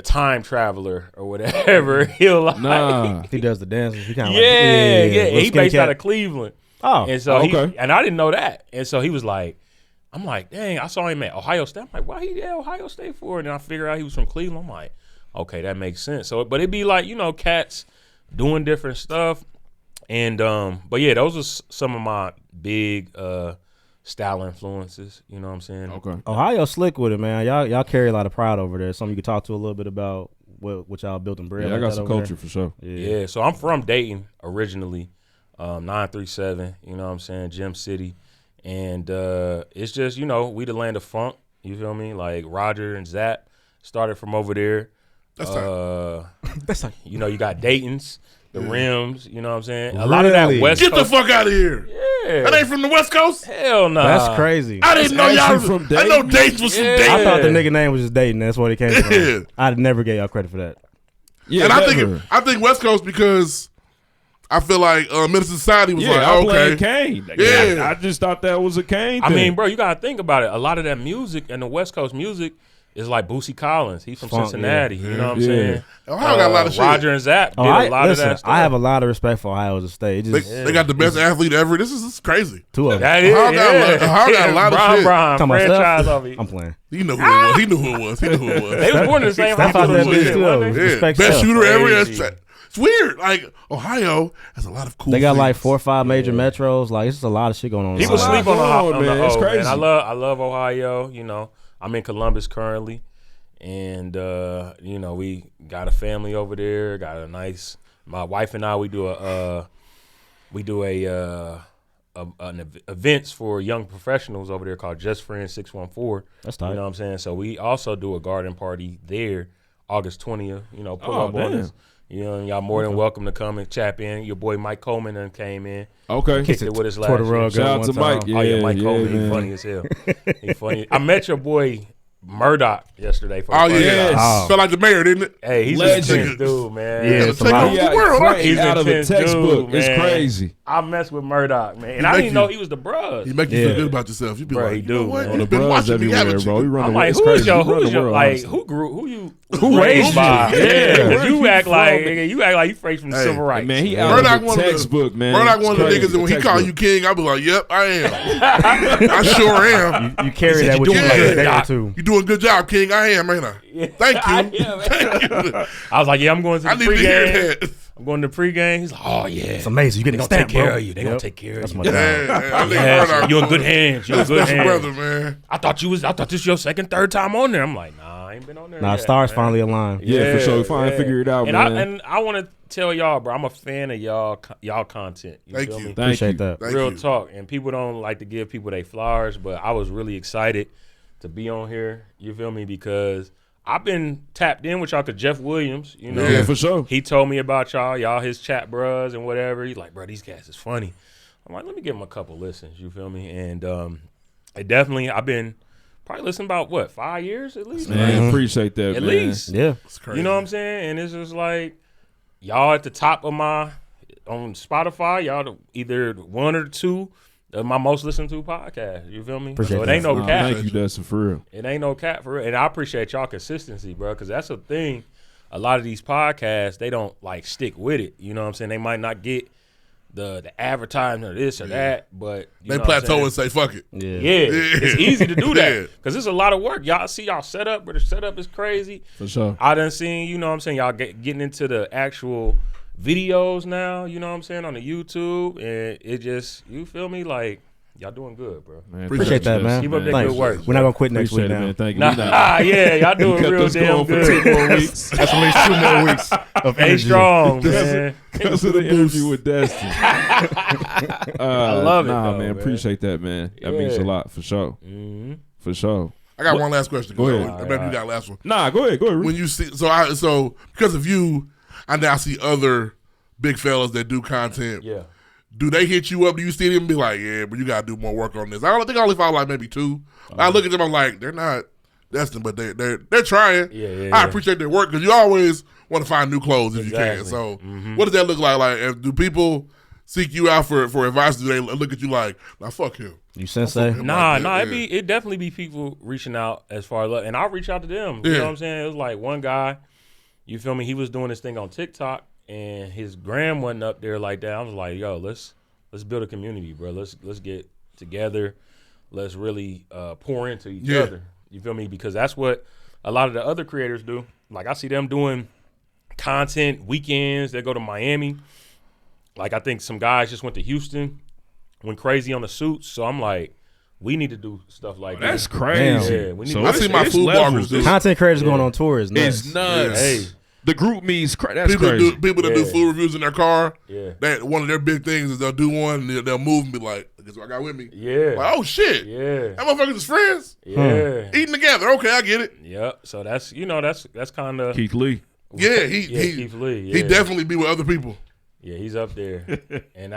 time traveler or whatever. He'll, like, Nah. He does the dances. He kind of yeah. little He skinny based cat. out of Cleveland. Oh, And so okay. and I didn't know that. And so he was like, I'm like, dang, I saw him at Ohio State. I'm like, why he at Ohio State for? And then I figured out he was from Cleveland. I'm like, okay, that makes sense. So, but it'd be like, you know, cats doing different stuff. And, but yeah, those are some of my big style influences. You know what I'm saying? Okay. Ohio slick with it, man. Y'all carry a lot of pride over there. Something you could talk to a little bit about what y'all built in bread. Yeah, I like got that some over culture for sure. there. Yeah, so I'm from Dayton originally, 937, you know what I'm saying, Gem City. And it's just, you know, we the land of funk, you feel me? Like Roger and Zap started from over there. That's tight. That's like You know, you got Dayton's, the rims. You know what I'm saying? A lot of that Really? West Get the Coast. fuck out of here. Yeah. That ain't from the West Coast? Hell no. That's crazy. I didn't know y'all actually from from I know Dayton? Dayton was from Yeah. Dayton. I thought the nigga name was just Dayton. That's where he came Yeah. from. I'd never gave y'all credit for that. Yeah, And never. I think West Coast because I feel like Minister Society was Yeah, like, I okay. blame Kane. Yeah. I just thought that was a Kane I thing. mean, bro, you gotta think about it. A lot of that music and the West Coast music is like Boosie Collins. He's from Funk, Cincinnati. You know what I'm Yeah. saying? Ohio got a lot of shit. Roger and Zap did Oh, a lot of that stuff. I have a lot of respect for Ohio as a state. It just They got the best athlete ever. This is crazy. two of them. That is, Ohio got a lot of Brian shit. Brian, Talking about franchise Steph? of it. I'm playing. He knew who it was. He knew who it was. He knew who it was. They was born in the same Steph high out school. there and big shit, too, wasn't though. they? Yeah. Respect Best Steph. shooter ever. Crazy. It's weird. Like Ohio has a lot of cool. They got like things. 4 or 5 major metros. Like it's just a lot of shit going on. in People Ohio. sleep on the Oh, on man, the it's O, man. crazy. I love Ohio. You know, I'm in Columbus currently, and you know, we got a family over there. Got a nice. My wife and I, we do events for young professionals over there called Just Friends 614. That's tight. You know what I'm saying? So we also do a garden party there, August 20th. You know, pull Oh, up on damn. us. You know, and y'all more than welcome to come and chap in. Your boy Mike Coleman done came in, Okay. kicked it with us last Tore the year. rug Shout up out one to time. Mike. Oh yeah, Mike Yeah, Coleman, man. he funny as hell. He funny. I met your boy Murdoch yesterday. For the Oh first yeah, time. Yes. felt like the mayor, didn't it? Hey, he's Legend. a intense dude, man. Yeah, Gotta it's a take lot. over Yeah, the world. right He's out of a intense textbook. dude, It's man. crazy. I messed with Murdoch, man, and I make didn't you- know he was the bruh. He make you Yeah. feel good about yourself. You be Bro, like, he you do, know what? man. You've The been bros watching me, everywhere, haven't bro. We you? run I'm the like, it's who's crazy. your, We run who's the your, world, like, honestly. who raised raised by? you? Yeah, Yeah. 'cause you act like, nigga, you act like you fresh from the Hey, civil rights. Man, he man. out Murdoch of one the of the- textbook, man. Murdoch It's one of the crazy. niggas, and when he call Textbook. you king, I be like, yep, I am. I sure am. You carry that you with you doing like good, a day or Doc. two. You doing a good job, king. I am, ain't I? Yeah. Thank you. I am, man. Thank you. I was like, yeah, I'm going to the I need to hear pregame. that. I'm going to pregame. He's like, oh yeah, It's amazing. You They getting gonna stamped, take care bro. of you. They Yep. gonna take care of That's you. my Yeah, dog. I think Yes, Murdoch you're in one good of- hands. You're in That's good special hands. brother, man. I thought this your second, third time on there. I'm like, nah, I ain't been on there. Nah, yet, stars man. finally aligned. Yeah, for sure. We finally figured it out, and man. I want to tell y'all, bro, I'm a fan of y'all content. Thank feel you. me? Thank Appreciate you. that. Thank Real you. talk. And people don't like to give people their flowers, but I was really excited to be on here. You feel me? Because I've been tapped in with y'all. Cause Jeff Williams, you know, Yeah, for sure. he told me about y'all his chat bros and whatever. He's like, bro, these guys is funny. I'm like, let me give him a couple listens. You feel me? And it definitely, I've been probably listening about what 5 years at least. Man, appreciate that, At man. least. Yeah. It's crazy. You know what I'm saying? And it's just like y'all at the top of my on Spotify. Y'all either one or two of my most listened to podcasts. You feel me? Appreciate so it that. ain't no Nah, cap. thank you, Dustin, for real. It ain't no cap for real. And I appreciate y'all consistency, bro, because that's a thing. A lot of these podcasts, they don't like stick with it. You know what I'm saying? They might not get the advertisement or this or that, but you They know what I'm plateau saying? and say, fuck it. Yeah. Yeah, it's easy to do Yeah. that because it's a lot of work. Y'all see y'all setup, but the setup is crazy. For sure. I done seen, you know what I'm saying, y'all getting into the actual videos now, you know what I'm saying, on the YouTube, and it just, you feel me, like, y'all doing good, bro. Man, Appreciate that, man. Keep up the Thanks. good work. We're not gonna quit next Appreciate week it, now. man. Thank you. Nah, We not- yeah, y'all you doing kept real us damn going for good. 2 more weeks. That's at least 2 more weeks of Stay energy. strong, man. Because of the interview with Dustin. I love it, Nah, though, man. man. Appreciate that, man. That means a Yeah. lot, for sure. Mhm. For sure. I got one last question. Go ahead. I bet you got last one. Nah, go ahead. Reed. When you see, so because of you, I now see other big fellas that do content. Yeah. Do they hit you up? Do you see them and be like, yeah, but you got to do more work on this? I think I only follow like maybe 2. I look at them, I'm like, they're not destined, but they're trying. Yeah, I appreciate their work because you always want to find new clothes if Exactly. you can. So what does that look like? Like, do people seek you out for advice? Do they look at you like, nah, fuck him? You sensei? Nah, Like that, it definitely be people reaching out as far as, and I'll reach out to them. You Yeah. know what I'm saying? It was like one guy, you feel me? He was doing this thing on TikTok, and his gram wasn't up there like that. I was like, yo, let's build a community, bro. Let's get together. Let's really pour into each Yeah. other. You feel me? Because that's what a lot of the other creators do. Like I see them doing content weekends. They go to Miami. Like I think some guys just went to Houston, went crazy on the suits. So I'm like, we need to do stuff like that. That's crazy. Yeah, we need So to- I see my it's food levels. bloggers do. Content creators going on tour is nuts. It's nuts. Hey. The group me's that's People crazy. that do Yeah. food reviews in their car. Yeah. That one of their big things is they'll do one, and they'll move and be like, "Guess what I got with me?" Yeah. Like, oh shit, Yeah. that motherfuckers is friends Yeah. eating together. Okay, I get it. Yep. So that's that's kind of Keith Lee. Yeah, Keith Lee. he Yeah. definitely be with other people. Yeah, he's up there, and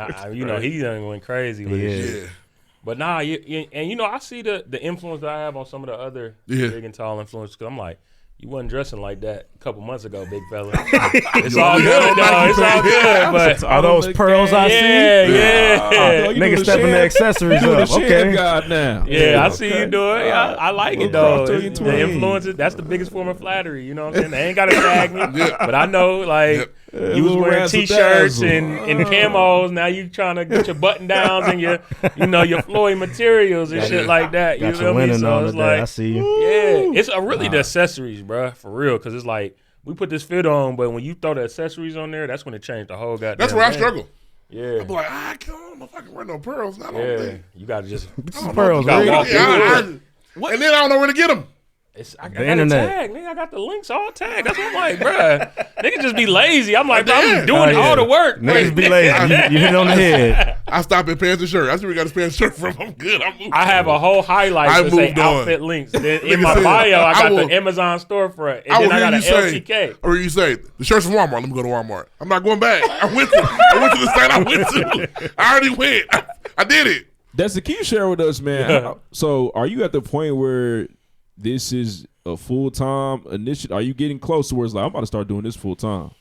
he done went crazy with his shit. Yeah. But nah, I see the influence that I have on some of the other big and tall influencers. Because I'm like, you wasn't dressing like that a couple months ago, big fella. It's all good, dog. It's all good. But Are those pearls I see? Yeah. Nigga stepping the accessories up. Okay. God now. Yeah, I see you do it. I like it, though. Crop to your The twin. influences, that's the biggest form of flattery. You know what I'm saying? They ain't got to tag me. But I know, like, you was wearing T-shirts and camos. Now you trying to get your button downs and your Floyd materials and shit like that. You Got know your what I mean? linen So on it's today. like, I see you. yeah, it's really the accessories, bro, for real. Because it's like, we put this fit on, but when you throw the accessories on there, that's when it changed the whole goddamn That's where I thing. struggle. Yeah. I'm like, I can't fucking wear no pearls. I don't Yeah. think. You got to just, Pearls, gotta really? walk through it. And then I don't know where to get them. I got internet. a tag, nigga. I got the links all tagged. That's what I'm like, bruh. Nigga just be lazy. I'm like, bro, I'm doing all the work. Niggas be lazy. You hit on the head. I stop at pants and shirt. I see where we got his pants and shirt from. I'm good. I'm moving. I have a whole highlight I that say moved on. outfit links. Then in Nigga my said, bio, I got will- the Amazon storefront. And I will then I got hear an you say, LTK. or you say, the shirt's from Walmart. Let me go to Walmart. I'm not going back. I went to the site I went to. I already went. I did it. That's the key. Share with us, man. So, are you at the point where this is a full-time initiative? Are you getting close to where it's like, I'm about to start doing this full-time?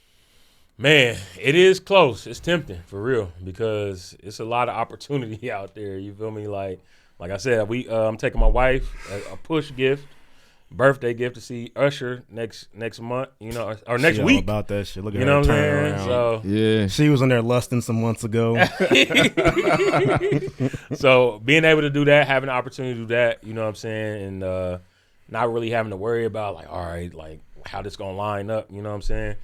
Man, it is close. It's tempting for real because it's a lot of opportunity out there. You feel me? Like I said, I'm taking my wife a push gift, birthday gift to see Usher next month. Or next She all week. about that shit. Look at You her know what I'm turn saying? around. So Yeah. She was in there lusting some months ago. So being able to do that, having the opportunity to do that, you know what I'm saying, and not really having to worry about like, all right, like how this gonna line up, you know what I'm saying?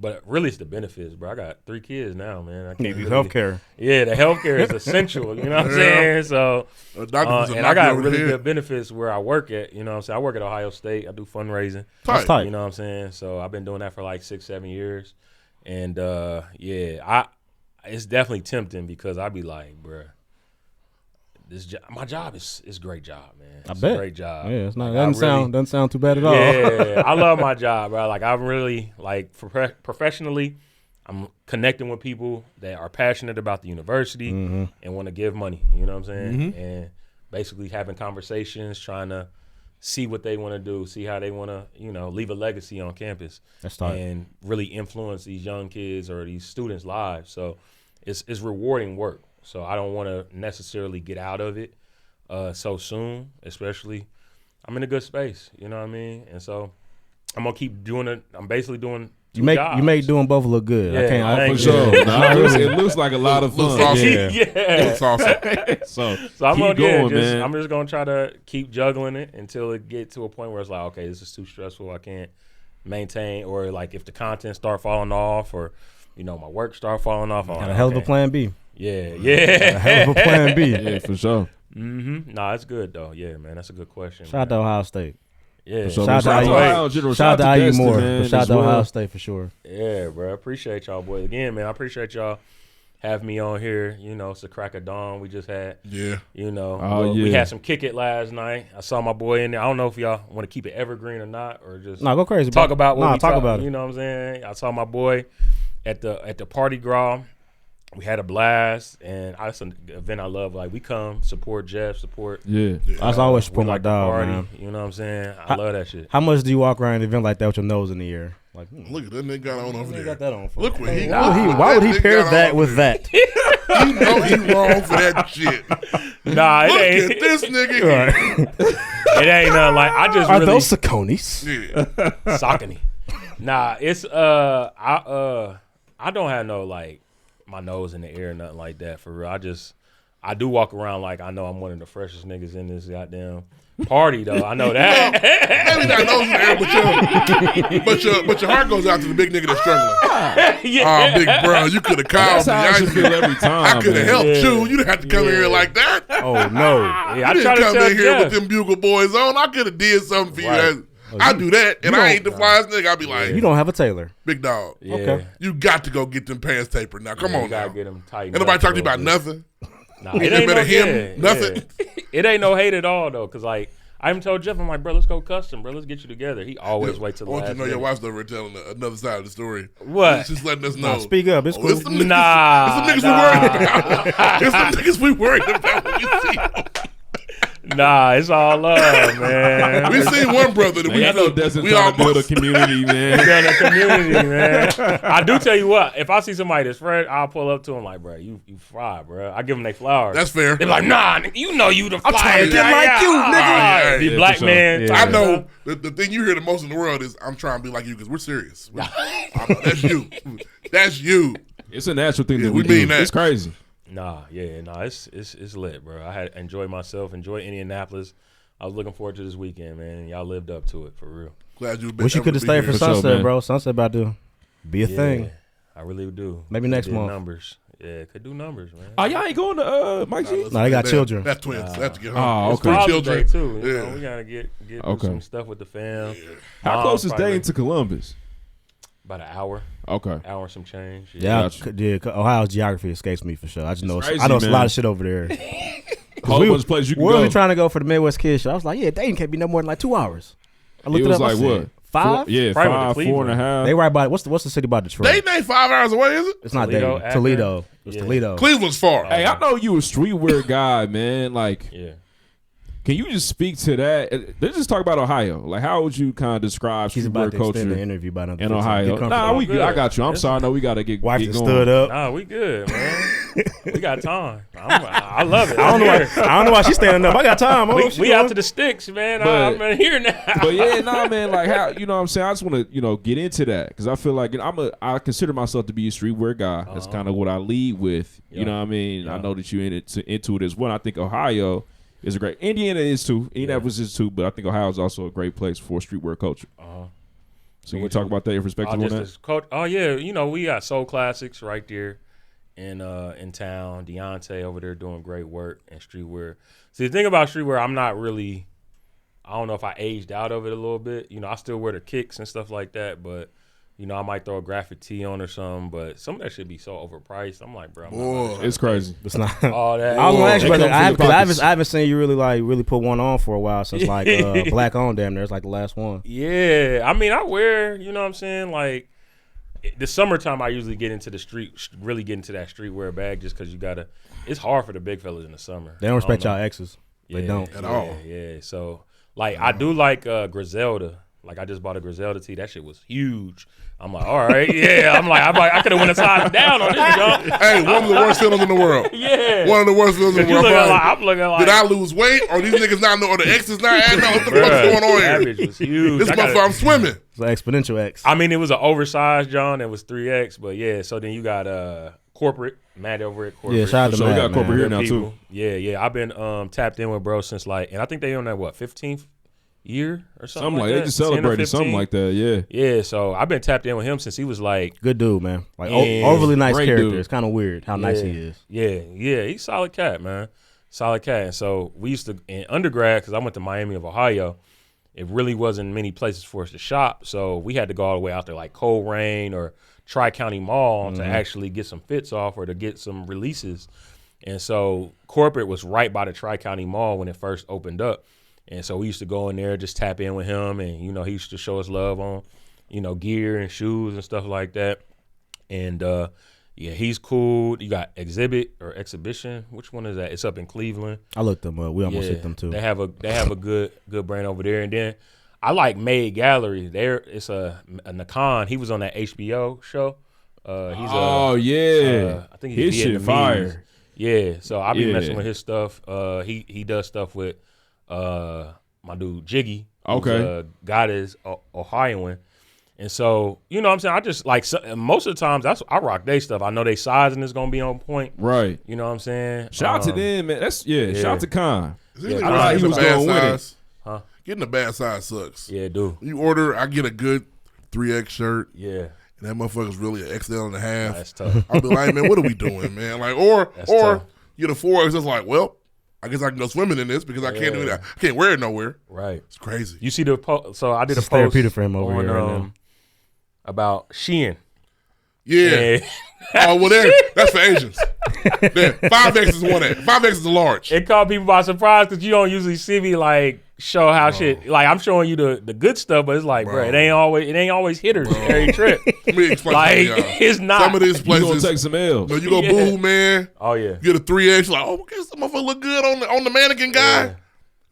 But really it's the benefits, bro. I got 3 kids now, man. I Need can't healthcare. Yeah, the healthcare is essential, you know what I'm saying? So and I got really good benefits where I work at, you know what I'm saying? I work at Ohio State. I do fundraising. That's tight. You know what I'm saying? So I've been doing that for like 6-7 years. And it's definitely tempting because I be like, bruh, my job is a great job, man. It's bet. a great job. Yeah, it's not. Like, Doesn't sound too bad at all. Yeah, I love my job, bro. Like I'm really like professionally, I'm connecting with people that are passionate about the university and want to give money. You know what I'm saying? And basically having conversations, trying to see what they want to do, see how they want to, leave a legacy on campus. That's tight. And really influence these young kids or these students' lives. So it's rewarding work. So I don't want to necessarily get out of it so soon, especially I'm in a good space, you know what I mean? And so I'm going to keep doing it. I'm basically doing two jobs. You make doing both look good. Yeah, I can't. thank For you. sure. It looks like a lot of Looks fun. awesome. Yeah. It's awesome. So I'm keep going, man. I'm just gonna try to keep juggling it until it get to a point where it's like, okay, this is too stressful. I can't maintain, or like if the content start falling off, or my work start falling off. Got a hell of a plan B. Yeah. A hell of a plan B. Yeah, for sure. Nah, it's good though. Yeah, man, that's a good question. Shout out to Ohio State. Yeah, So Shout out to Ohio General. Shout out to IU Destin, more. man, But shout out as to well. Ohio State for sure. yeah, bro. Appreciate y'all, boys. Again, man, I appreciate y'all having me on here. It's a crack of dawn. We just had. Yeah. We had some kick it last night. I saw my boy in there. I don't know if y'all want to keep it evergreen or not, or just Go crazy. talk bro. about what we talk talk about it. You know what I'm saying? I saw my boy at the party gras. We had a blast, and that's an event I love. Like we come support Jeff, support. Yeah. I always we support my like the dog, party. man. You know what I'm saying? I love that shit. How much do you walk around an event like that with your nose in the air? Like, Look at that nigga got on over what there. you got that on for? Look what he Why would he pair that with that? He know he wrong for that shit. Nah, Look it at ain't. this nigga here. It ain't nothing like I just Are really those Saucony's? Yeah. Saucony. Nah, it's I don't have no like my nose in the air or nothing like that for real. I do walk around like I know I'm one of the freshest niggas in this goddamn party though. I know that. Maybe that nose in the air, but your heart goes out to the big nigga that's struggling. Yeah. Oh, big bro, you could have called That's me. how I should feel every time. I could have man. helped Yeah. you. You didn't have to come in here Yeah. like that. Oh no! Yeah, I You try didn't to come tell in here Jeff. with them bugle boys on. I could have did something for Right. you. I do that, and I ain't the flyest nigga. I be like, You don't have a tailor. big dog, Yeah. Okay. you got to go get them pants tapered now. Come Yeah, on you gotta now. get them tight. Ain't nobody talking to you about nothing. Nah, Ain't it ain't been no a him, yeah, nothing. yeah. It ain't no hate at all though, cause like I even told Jeff, I'm like, bro, let's go custom, bro. Let's get you together. He always wait till the I last want you to know your minute. wife's over telling another side of the story. What? She's letting us know. Speak up. It's cool. It's the niggas, Nah, it's the niggas we worried about. It's the niggas we worried about when you see them. Nah, it's all love, man. We seen one brother that Man, I know Destin we trying to build a almost community, man. In the community, man. I do tell you what, if I see somebody that's fresh, I'll pull up to them like, bro, you fly, bro. I give them their flowers. That's fair. They're like, nah, nigga, you know you the fly. trying to get like you, nigga. The Yeah, black for sure. man. Yeah. I know the thing you hear the most in the world is I'm trying to be like you because we're serious. That's you. That's you. It's a natural thing Yeah, that we we mean do. that. It's crazy. Nah, it's lit, bro. I had enjoyed myself, enjoyed Indianapolis. I was looking forward to this weekend, man. And y'all lived up to it for real. Glad you. Wish you could have stayed for For sure, Sunset, man. bro. Sunset about to be a thing. I really do. Maybe next Did month. Numbers. Yeah, could do numbers, man. Oh, y'all ain't going to Mike G? No, they got children. That's twins. They have to get home. Oh, It's okay. three Father's children. Day, too. You Yeah. know, we gotta get Okay. some stuff with the fam. How Mom's close is probably Dayton to Columbus? About an hour Okay. and some change. Yeah, Gotcha. Ohio's geography escapes me for sure. I just know crazy, I know it's a man. lot of shit over there. Whole bunch of places you can We're go. really trying to go for the Midwest Kids show. I was like, yeah, Dayton can't be no more than like 2 hours. I looked It it was up. I like said, what? 5? 4, yeah, Probably with 5, the 4.5. They right by what's the city by Detroit? Dayton ain't 5 hours away, is it? It's not Toledo, Dayton. Akron? Toledo. It's Yeah. Toledo. Cleveland's far. Hey, I know you a streetwear guy, man. Like, Yeah. can you just speak to that? Let's just talk about Ohio. Like, how would you kind of describe He's about streetwear to extend the culture interview by another in 15. Ohio? Get Nah, comfortable. we good. I Good. got you. I'm Yes. sorry. No, we got to get Wife get just going. stood up. Nah, we good, man. We got time. I love it. I don't know why she's standing up. I got time. We out to the sticks, man. But- I'm here now. But yeah, nah, man. Like, how you know what I'm saying? I just want to get into that because I feel like I consider myself to be a streetwear guy. That's kind of what I lead with. You Yeah. know what I mean? I Yeah. know that you into it as well. I think Ohio is a great. Indiana is too. Indianapolis is too. But I think Ohio is also a great place for streetwear culture. So you what talk you- about that your perspective on that? Oh yeah, you know we got Soul Classics right there in town. Deontay over there doing great work and streetwear. See, the thing about streetwear, I don't know if I aged out of it a little bit. You know, I still wear the kicks and stuff like that, but you know, I might throw a graphic tee on or something. But some of that should be so overpriced. I'm like, bro, I'm Boy. not It's crazy. It's not. all that. I was gonna ask you That about that. comes from your pockets. I haven't seen you really put one on for a while since like Black On damn near. It's like the last one. Yeah, I mean, I wear, you know what I'm saying? Like, the summertime, I usually get into the street, really get into that streetwear bag just because it's hard for the big fellas in the summer. They don't respect know. y'all exes. They don't. At all. Yeah, so, like, I do like Griselda. Like, I just bought a Griselda tee. That shit was huge. I'm like, all right, yeah. I'm like, I could have went a size down on this, John. Hey, one of the worst feelings in the world. Yeah. One of the worst feelings in the You world. looking Probably. like, I'm looking like, Did I lose weight? Or these niggas not know? Or the X is not adding up? What the fuck's bruh, going on that here? bitch was huge. This I gotta- motherfucker, I'm swimming. It's an exponential X. I mean, it was an oversized John. It was 3X, but yeah. So then you got corporate Matt over at corporate. Yeah, shout out to So we Matt, got corporate man. here now People. too. Yeah. I've been tapped in with bro since like, and I think they on that 15th year or something, Something like that. they just 10 or celebrated something 15. like that. Yeah. Yeah, so I've been tapped in with him since he was like, Good dude, man. Like Yeah. overly nice Great character. dude. It's kind of weird how nice he is. Yeah, he's solid cat, man. Solid cat. And so we used to, in undergrad, because I went to Miami of Ohio, it really wasn't many places for us to shop. So we had to go all the way out there like Colerain or Tri-County Mall to actually get some fits off or to get some releases. And so corporate was right by the Tri-County Mall when it first opened up. And so we used to go in there, just tap in with him. And, you know, he used to show us love on, you know, gear and shoes and stuff like that. And, yeah, he's cool. You got Exhibition. Which one is that? It's up in Cleveland. I looked them up. We almost hit them too. They have a good brand over there. And then I like Made Gallery. It's a Nakan. He was on that HBO show. I think he's His shit Vietnamese. fire. Yeah, so I be Yeah. messing with his stuff. He does stuff with my dude Jiggy. who's, Okay. God is Ohioan. And so, you know what I'm saying? I just like most of the times I rock they stuff. I know they sizing is gonna be on point. Right. You know what I'm saying? Shout out to them, man. Shout out to Khan. Yeah, I thought he was going with it. Huh? Getting a bad size sucks. Yeah, dude. You order, I get a good 3X shirt, Yeah. and that motherfucker's really an XL and a half. That's tough. I'll be like, man, what are we doing, man? Like, or That's tough. you get a 4X, it's like, well, I guess I can go swimming in this because I can't do that. I can't wear it nowhere. Right. It's crazy. You see the so I did a It's post therapeutic for him over on, here right now. about Shein. Yeah. And Oh, well, that's for Asians. 5X is one X. 5X is a large. it caught people by surprise because you don't usually see me like show how shit. Like I'm showing you the good stuff, but it's like, bro, it ain't always hitters every trip. Let me explain Like something, y'all. it's not. Some of these You places, gonna take some L's. you go Yeah. boo, man. Oh yeah. You get a 3X, like, oh, guess that motherfucker look good on the mannequin guy.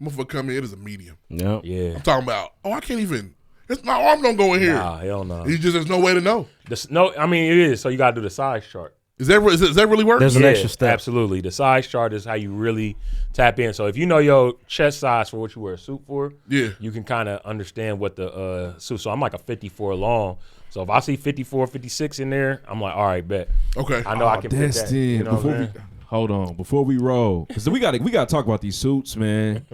Motherfucker come in, it is a medium. Yep. Yeah. I'm talking about, I can't even. My arm don't go in here. Nah, hell no. There's no way to know. No, I mean it is. So you gotta do the size chart. Does that really work? There's an extra step. Absolutely. The size chart is how you really tap in. So if you know your chest size for what you wear a suit for, you can kind of understand what the suit. So I'm like a 54 long. So if I see 54, 56 in there, I'm like, all right, bet. Okay. I know I can fit that. Destin, You know what I'm saying? hold on, before we roll, because we gotta talk about these suits, man.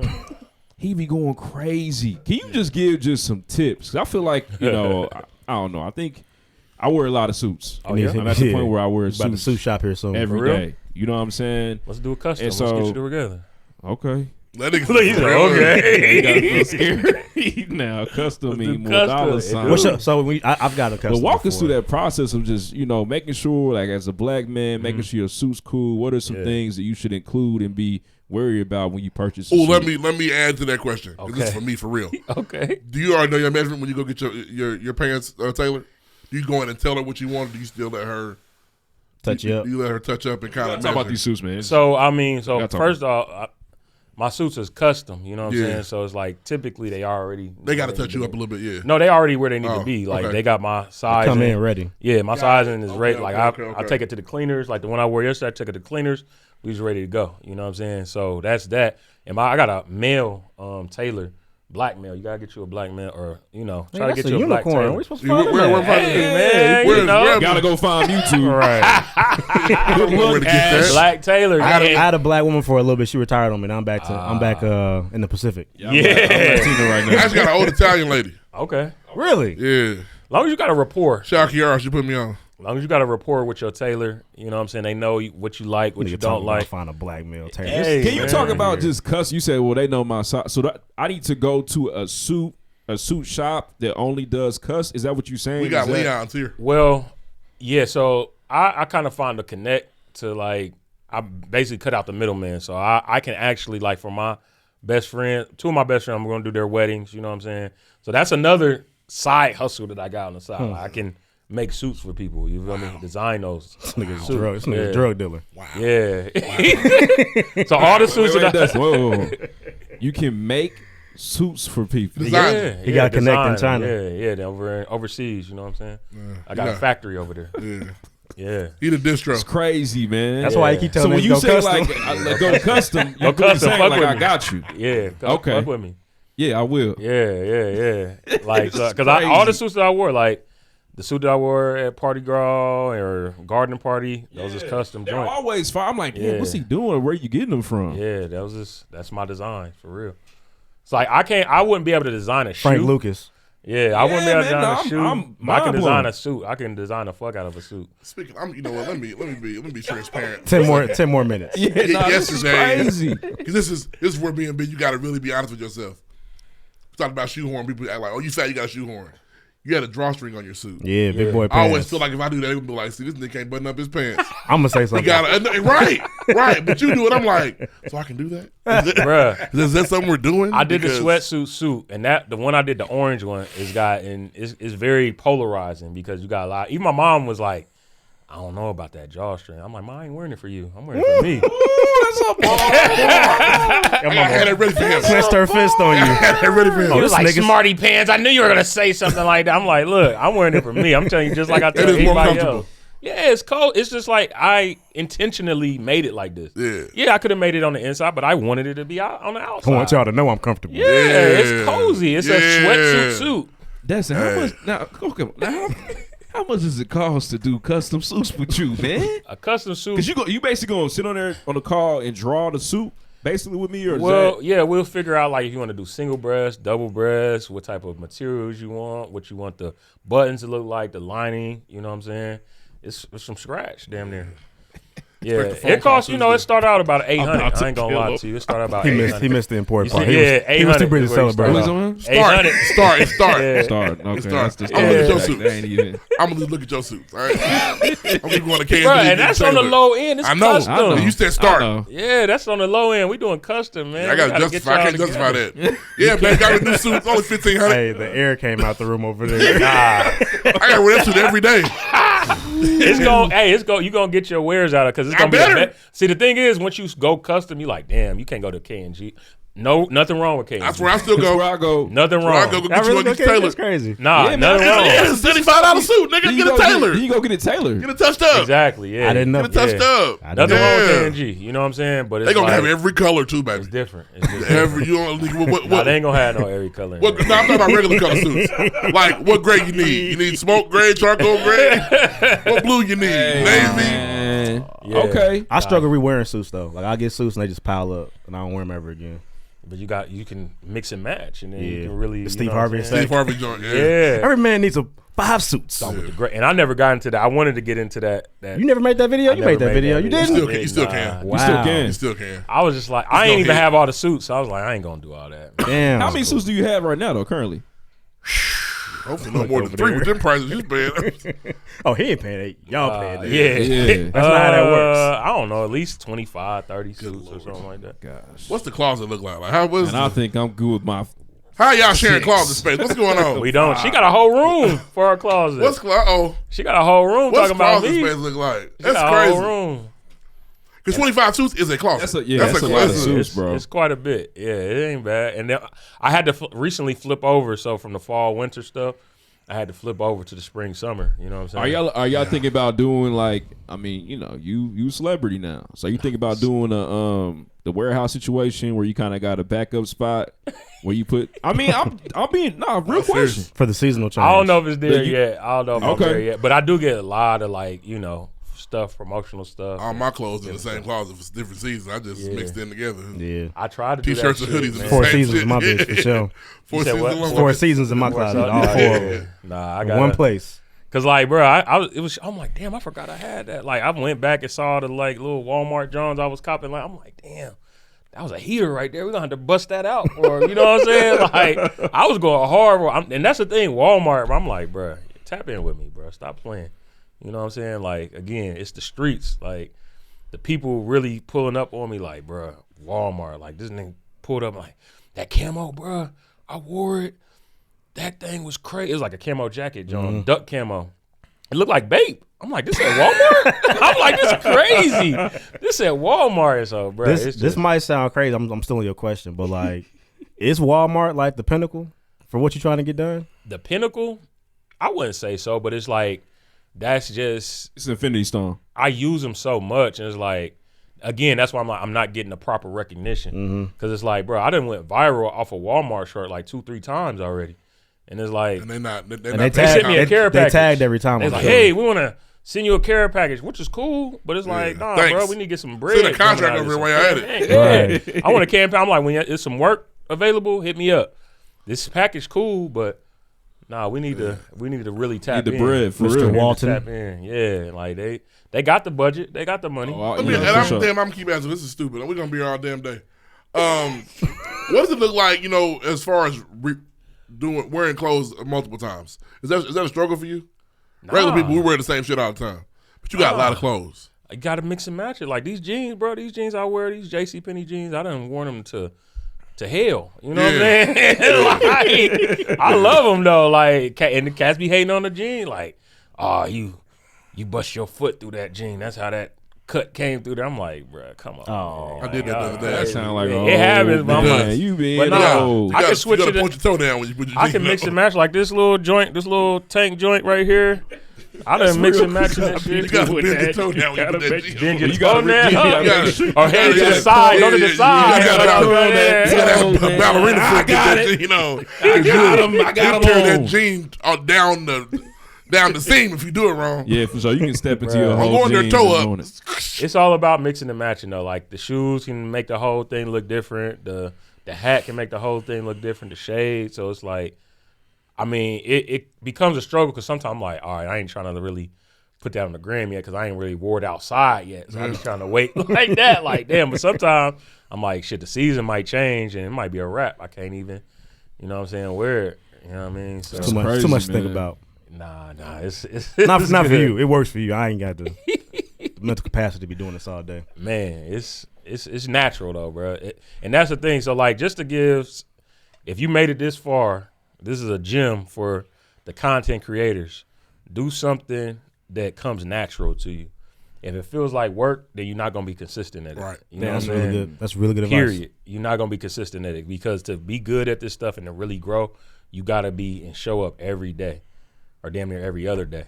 He be going crazy. Can you just give some tips? 'Cause I feel like, I don't know. I think I wear a lot of suits. Oh, yeah? I'm at the point where I wear About the suits suit shop here soon. every For real? day. You know what I'm saying? Let's do a custom. And Let's so- get you together. Okay. That nigga Please, real. okay. You gotta feel scared. Now, custom mean more custom. dollar What's signs. I've got a custom. But walk us before. through that process of just, making sure, like as a black man, making sure your suit's cool. What are some things that you should include and be worried about when you purchase a Oh, suit? let me add to that question. 'Cause This is for me, for real. Okay. Do you already know your measurement when you go get your pants tailored? Do you go in and tell her what you want, or do you still let her touch you up. Do you let her touch up and kind of Talk about these suits, man. So Gotta talk first off, my suits is custom. You know what I'm Yeah. saying? So it's like typically they already They got to touch you up a little bit, yeah. No, they already where they need Oh, to be. Like okay. they got my size. Come in ready. Yeah, my sizing is ready. Like okay, I take it to the cleaners. Like the one I wore yesterday, I took it to the cleaners. We was ready to go. You know what I'm saying? So that's that. And I got a male tailor, black male. You gotta get you a black male, or try to That's get you a black unicorn. tailor. We supposed to Where- find where- that. where- Hey, man, you know. where- Gotta go find YouTube. Right. Good look, to get that. Black tailor. I had yeah. a black woman for a little bit. She retired on me. Now I'm back in the Pacific. I'm Latino right I now. just got an old Italian lady. Okay. Really? Yeah. As long as you got a rapport. Shout out Kiara, she put me on. As long as you got a rapport with your tailor, you know what I'm saying? They know what you like, what you don't like. Find a black male tailor. Hey, Can you man. talk about just cuss? You said, well, they know my size. So I need to go to a suit shop that only does cuss. Is that what you're saying? We got Is that- Leon's here. Well, yeah, so I kind of find a connect to like, I basically cut out the middleman. So I can actually, like, for my best friend, two of my best friends, I'm going to do their weddings, you know what I'm saying? So that's another side hustle that I got on the side. Like, I can make suits for people, you feel me? Design those. This nigga's suits. a drug dealer. Yeah. So all the suits that I... Whoa. You can make suits for people. Design. Yeah, You gotta connect in design. China. Yeah, they're overseas, you know what I'm saying? I got a factory over there. Yeah. Yeah. He the distro. It's crazy, man. That's why you keep So telling when me you to say go custom. like go custom, you're custom, saying fuck like with I me. got you. Yeah. Okay. Fuck with me. Yeah, I will. Yeah. Like, It's because all the crazy. suits that I wore, like the suit that I wore at Party Girl or Garden Party, those is custom They're joint. always fine. I'm like, Yeah. what's he doing? Where you getting them from? Yeah, that's my design for real. It's like I wouldn't be able to design a Frank shoe. Lucas. Yeah, I wouldn't be able to man, design no, a shoe. I'm But I can mind design blown. a suit. I can design the fuck out of a suit. Speaking, you know what? Let me be transparent. 10 more minutes. Yeah, nah, this is Yesterday- crazy. Because this is where being big. You got to really be honest with yourself. Talking about shoehorn, people act like, oh, you fat, you got a shoehorn. You had a drawstring on your suit. Yeah, big boy pants. I always feel like if I do that, they would be like, see, this nigga can't button up his pants. I'm gonna say He something. got right. But you do it, I'm like, so I can do that? Bruh. Is that something we're doing? I did Because- the sweatsuit suit, and the one I did, the orange one, is very polarizing because you got a lot. Even my mom was like, I don't know about that drawstring. I'm like, Mom, I ain't wearing it for you. I'm wearing it for me. I had it ready for him. Clenched her fist on you. I had it ready for him. It was like niggas- smarty pants. I knew you were gonna say something like that. I'm like, look, I'm wearing it for me. I'm telling you, just like I tell It is more anybody comfortable. else. Yeah, it's cold. It's just like I intentionally made it like this. Yeah. I could have made it on the inside, but I wanted it to be out on the outside. I want y'all to know I'm comfortable. Yeah, it's cozy. It's a sweatsuit suit. That's how much now. Okay, now how much does it cost to do custom suits with you, man? A custom suit. Because you basically gonna sit on there on the call and draw the suit basically with me, or is Well, that, yeah, we'll figure out like if you want to do single breast, double breast, what type of materials you want, what you want the buttons to look like, the lining. You know what I'm saying? It's from scratch, damn near. Yeah, it costs. It started out about 800. about to I ain't gonna kill lie him. to you. It started about He 800. missed the important You part. see- yeah, He was too 800 busy is where he celebrating. started. Who's on? 800. Start. Yeah. Start. Okay, Start. that's the I'm gonna look at your That suits. ain't even. I'm gonna just look at your suits. All right. I'm just going to K&G. Bro, and that's on the low end. It's I know. custom. You said I start. know. Yeah, that's on the low end. We doing custom, man. I got to justify. I can't justify that. Yeah, man. Got a new suit. It's only $1,500. Hey, the air came out the room over there. Nah. I got to wear that suit every day. You gonna get your wares out of because it's gonna be. See, the thing is, once you go custom, you like, damn, you can't go to K&G. No, nothing wrong with K&G. That's where I still That's go. where I go. Nothing Where I wrong. go get you one of these That's tailors. crazy. Nah, Yeah, nothing man, wrong. Yeah, it's a $75 suit, nigga. Then Get you a go tailor. Then you go get it tailored. Get it touched up. Exactly. Yeah, I didn't know. Get it touched up. Nothing wrong with Yeah. K&G. You know what I'm saying? But it's They gonna like, have every color too, baby. it's different. It's just Every you don't. What? Nah, they ain't gonna have no every color. What? No, I'm talking about regular color suits. Like what grade you need? You need smoke gray, charcoal gray. What blue you need? Hey, Navy. man. Yeah. Okay. I struggle re-wearing suits though. Like I get suits and they just pile up, and I don't wear them ever again. But you can mix and match, and then Yeah. you can really. The you Steve know what I'm Harvey saying? Steve Harvey joint. Yeah. Yeah. Every man needs 5 suits. With the gray- and I never got into that. I wanted to get into that. You never made that video? I You never made that video. You You didn't? still can. You still can. Wow. You still can. You still can. I was just like, I gonna ain't even hit. have all the suits. So I was like, I ain't gonna do all that. Damn. How many suits do you have right now, though, currently? Hopefully no more than 3 with them prices you spend. Oh, he ain't paying that. Y'all paying that. Yeah. Yeah. That's not how that works. I don't know. At least 25, 30 suits or something like that. Gosh. What's the closet look like? Like how was? And I think I'm good with my. How y'all sharing closet space? What's going on? We don't. She got a whole room for her closet. What's She got a whole room what's talking about closet me. space look like? She got That's a whole crazy. room. Because 25 suits is a closet. That's a lot of closet. suits, bro. It's quite a bit. Yeah, it ain't bad. And then I had to recently flip over. So from the fall winter stuff, I had to flip over to the spring summer. You know what I'm saying? Are y'all thinking about doing like? I mean, you celebrity now, so you think about doing the warehouse situation where you kind of got a backup spot where you put. I mean, I'm being real question. For the seasonal change. I don't know if it's there But you- yet. I don't know if Okay. I'm there yet. But I do get a lot of like stuff, promotional stuff. All my clothes in the same closet for different seasons. I just mixed them together. Yeah. I try to do T-shirts that and shit, hoodies. man. and 4 same seasons shit. in my bitch, for sure. 4 You said seasons what? in my 4 bitch. seasons in my closet. All Yeah. 4 of them. Nah, I In got one place. Cause like, bro, I'm like, damn, I forgot I had that. Like, I went back and saw the like little Walmart Johns I was copping. Like, I'm like, damn, that was a heater right there. We're gonna have to bust that out, or you know what I'm saying? Like, I was going hard, and that's the thing, Walmart. I'm like, bro, tap in with me, bro. Stop playing. You know what I'm saying? Like, again, it's the streets. Like, the people really pulling up on me. Like, bro, Walmart. Like, this nigga pulled up like that camo, bro. I wore it. That thing was crazy. It was like a camo jacket, John, duck camo. It looked like Bape. I'm like, this at Walmart? I'm like, this is crazy. This at Walmart, so bro. This might sound crazy. I'm still in your question, but like, is Walmart like the pinnacle for what you're trying to get done? The pinnacle. I wouldn't say so, but it's like that's just It's Infinity Stone. I use them so much, and it's like again, that's why I'm not getting the proper recognition because it's like, bro, I done went viral off a Walmart shirt like 2-3 times already. And it's like, And they're not. They're And not they sent me a care they package. tagged every time. They're on like, the hey, show. we want to send you a care package, which is cool, but it's like, nah, Thanks. bro, we need to get some bread. Send a contract coming out over of here this. while you're at it. Yeah. I want a campaign. I'm like, when there's some work available, hit me up. This package cool, but nah, we need to really tap Need the in. bread, for Mr. real. Walton. Tap in. Yeah, like they got the budget, they got the money. Oh, Let me, yeah, and for I'm sure. damn. I'm keep asking. This is stupid. We're gonna be here all damn day. What does it look like? As far as wearing clothes multiple times. Is that a struggle for you? Regular people, we wear the same shit all the time, but you got a lot of clothes. I got to mix and match it. Like these jeans, bro. These jeans I wear, these JCPenney jeans, I done worn them to hell. You know what I'm saying? Like, I love them though. Like, and the cats be hating on the jean. Like, oh, you bust your foot through that jean. That's how that cut came through there. I'm like, bro, come on. Oh, man. I did that the other day. That sound like it happens, but I'm does. like, you being but nah, old. I can switch you it. gotta point your toe down when you put your I can jeans mix on. and match like this little joint, this little tank joint right here. I done mix and match that shit. You gotta bend your toe down when you put that jeans Bend on. your toe down. gotta- Or head to yeah, the side, go to yeah, the side. you gotta Yeah. have a ballerina foot. I got get it. that, I got you tear him that on. jean down the seam if you do it wrong. Yeah, for sure. You can step into your I'm whole going there jeans toe and up. doing it. It's all about mixing and matching though. Like the shoes can make the whole thing look different. The hat can make the whole thing look different. The shade. So it's like, I mean, it becomes a struggle because sometimes I'm like, all right, I ain't trying to really put that on the gram yet because I ain't really wore it outside yet. So I be trying to wait like that. Like, damn. But sometimes I'm like, shit, the season might change and it might be a wrap. I can't even, you know what I'm saying, wear it. You know what I mean? So too much crazy, to think man. about. Nah. It's Not for good. you. It works for you. I ain't got the mental capacity to be doing this all day. Man, it's natural though, bro. And that's the thing. So like, just to give, if you made it this far, this is a gem for the content creators. Do something that comes natural to you. If it feels like work, then you're not gonna be consistent at it. Right. You know That's what I'm really saying? good. That's really good advice. Period. You're not gonna be consistent at it because to be good at this stuff and to really grow, you gotta be and show up every day, or damn near every other day.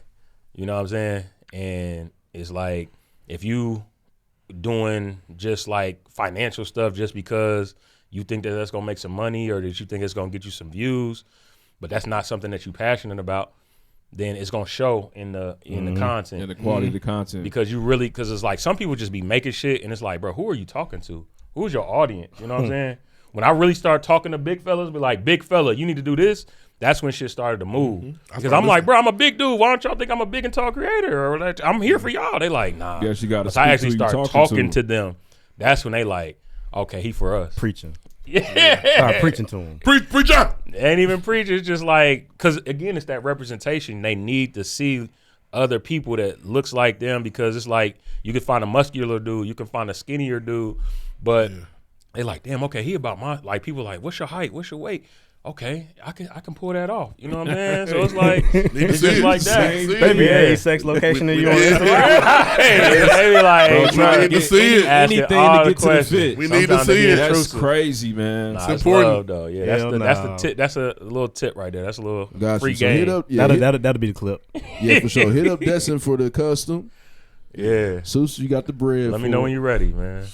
You know what I'm saying? And it's like if you doing just like financial stuff just because you think that that's gonna make some money or that you think it's gonna get you some views, but that's not something that you're passionate about, then it's gonna show in the content And the quality of the content. because it's like some people just be making shit and it's like, bro, who are you talking to? Who's your audience? You know what I'm saying? When I really start talking to big fellas, be like, big fella, you need to do this. That's when shit started to move. Because I'm like, bro, I'm a big dude. Why don't y'all think I'm a big and tall creator? Or like, I'm here for y'all. They like, nah. Yes, you gotta Once I speak to actually who you start talking talking to. to them, that's when they like, okay, he for us. Preaching. Yeah. Start preaching to him. Preacher. Ain't even preach. It's just like, because again, it's that representation. They need to see other people that looks like them because it's like you can find a muscular dude, you can find a skinnier dude, but they like, damn, okay, he about my, like people like, what's your height? What's your weight? Okay, I can pull that off. You know what I'm saying? So it's like, it's just like that. Baby, Yeah. hey, sex location in you on Instagram. They be like, Bro, we need to see it. asking Anything all to the get to the questions. fit. We need to Sometimes they see be it. That's intrusive. crazy, man. Nah, It's it's important. love, though. Yeah, that's Hell the nah. tip. That's a little tip right there. That's a little Got free you. So game. hit up, yeah, That'll be the clip. yeah, for sure. Hit up Destin for the custom. Yeah. Susu, you got the bread. Let me for know it. when you're ready, man.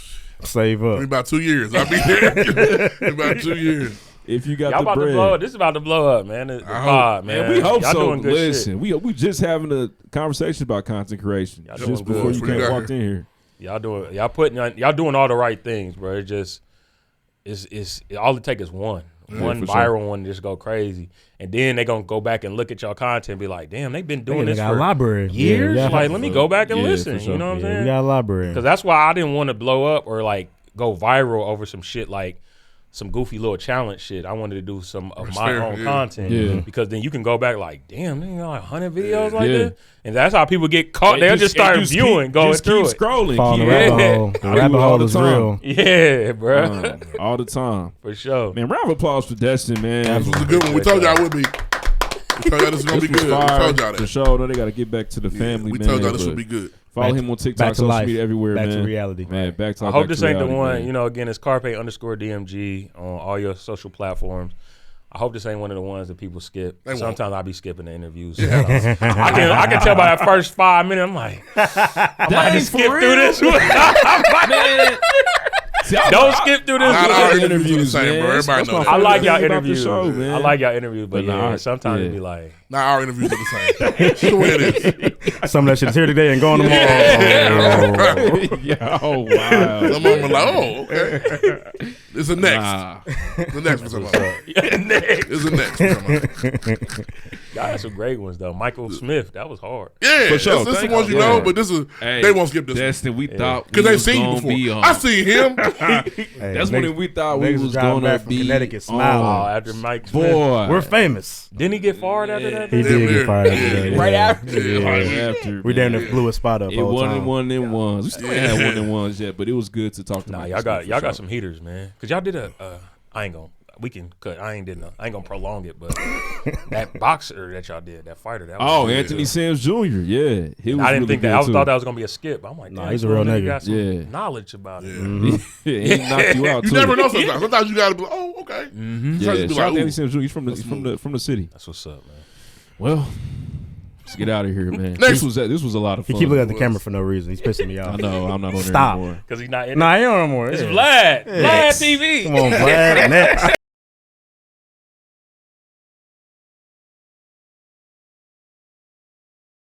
Save In up. about 2 years. I'll be there. In about 2 years. If you got Y'all the about bread. to blow up. This is about to blow up, man. The pod, man. Man, we hope Y'all so. doing good Listen, shit. we just having a conversation about content creation Y'all just doing before good. you Before you got walked in here. Y'all doing all the right things, bro. It just it's all it takes is one for viral one just go crazy, and then they gonna go back and look at your content and be like, damn, they've been doing They this got for a library. years. Yeah, Like, let me go back and Yeah, listen. for sure. You know what I'm we saying? got a library. Because that's why I didn't want to blow up or like go viral over some shit like some goofy little challenge shit. I wanted to do some of That's my fair, own yeah. content Yeah. because then you can go back like, damn, they got like 100 videos like Yeah. this, and that's how people get caught. They'll just start viewing, going just through keep it. scrolling. Fall in the keep- rabbit hole. The I do rabbit it all hole the is time. real. Yeah, bro, All the time. for sure. Man, round of applause for Destin, man. This was a good one. We told y'all it would be. We told y'all this was going to This be was good. We fire told y'all for that. sure. Though they got to get back to the Yeah, family, we man. told y'all this but would be good. Follow Back- him on TikTok, back to social life. media, everywhere, Back man. to reality. Man, back to I hope back this to ain't the reality, one. man. You know, again, it's Carpe_DMG on all your social platforms. I hope this ain't one of the ones that people skip. They won't. Sometimes I be skipping the interviews. I can tell by that first 5 minutes. I'm like, I might Dang, just skip for through real? this one. Man. See, Don't skip through this Not one. our the interviews, man. bro. Everybody That's know my that. I like y'all favorite thing about the interviews. show, man. I like y'all interviews, but But yeah, nah, sometimes yeah. it be like, Not our interviews are the same. That's the way it is. Some of that shit is here today and gone tomorrow. Yeah, oh, wow. Some of them are like, oh, okay. It's a next. Nah. The next was something. It's a next. y'all had some great ones though. Michael Smith, that was hard. Yeah, For sure. this is the Thank ones you you. know, Yeah. but this is Hey, they won't skip this one Destin, we thought because we they was seen you gonna before. be on. I seen him. Hey, That's when we thought we niggas was driving gonna back from be Connecticut smiling. Oh, on. after Mike Smith. Boy. We're famous. Didn't he get fired after that? He Damn did near. get fired. Yeah. today, Right yeah. after. Yeah. Right after. We damn man. near blew a spot up. It whole wasn't time. one of them ones. We still ain't had one of them ones yet, but it was good to talk to Nah, Mike y'all got Smith for sure. some heaters, man. Cause y'all did I ain't gonna. We can cut. I ain't gonna prolong it, but that boxer that y'all did, that fighter, that was Oh, good. Anthony Sims Jr. Yeah, he was I didn't really think that. good I too. thought that was gonna be a skip. I'm like, Nah, damn, he's a this real nigga nigga. got some Yeah. knowledge about it. He knocked you out You too. never know sometimes. Sometimes you gotta be like, oh, okay. Yeah, Sometimes you be shout out like, to Anthony ooh. Sims Jr. He's from the city. That's what's up, man. Well, let's get out of here, man. Next. This was a lot of He fun. keep looking at the camera for no reason. He's pissing me off. I know I'm not on there Stop. anymore. Cause he's not in. Nah, he don't no more. It's Yeah. Vlad. Vlad Next. TV. Come on, Vlad. Next.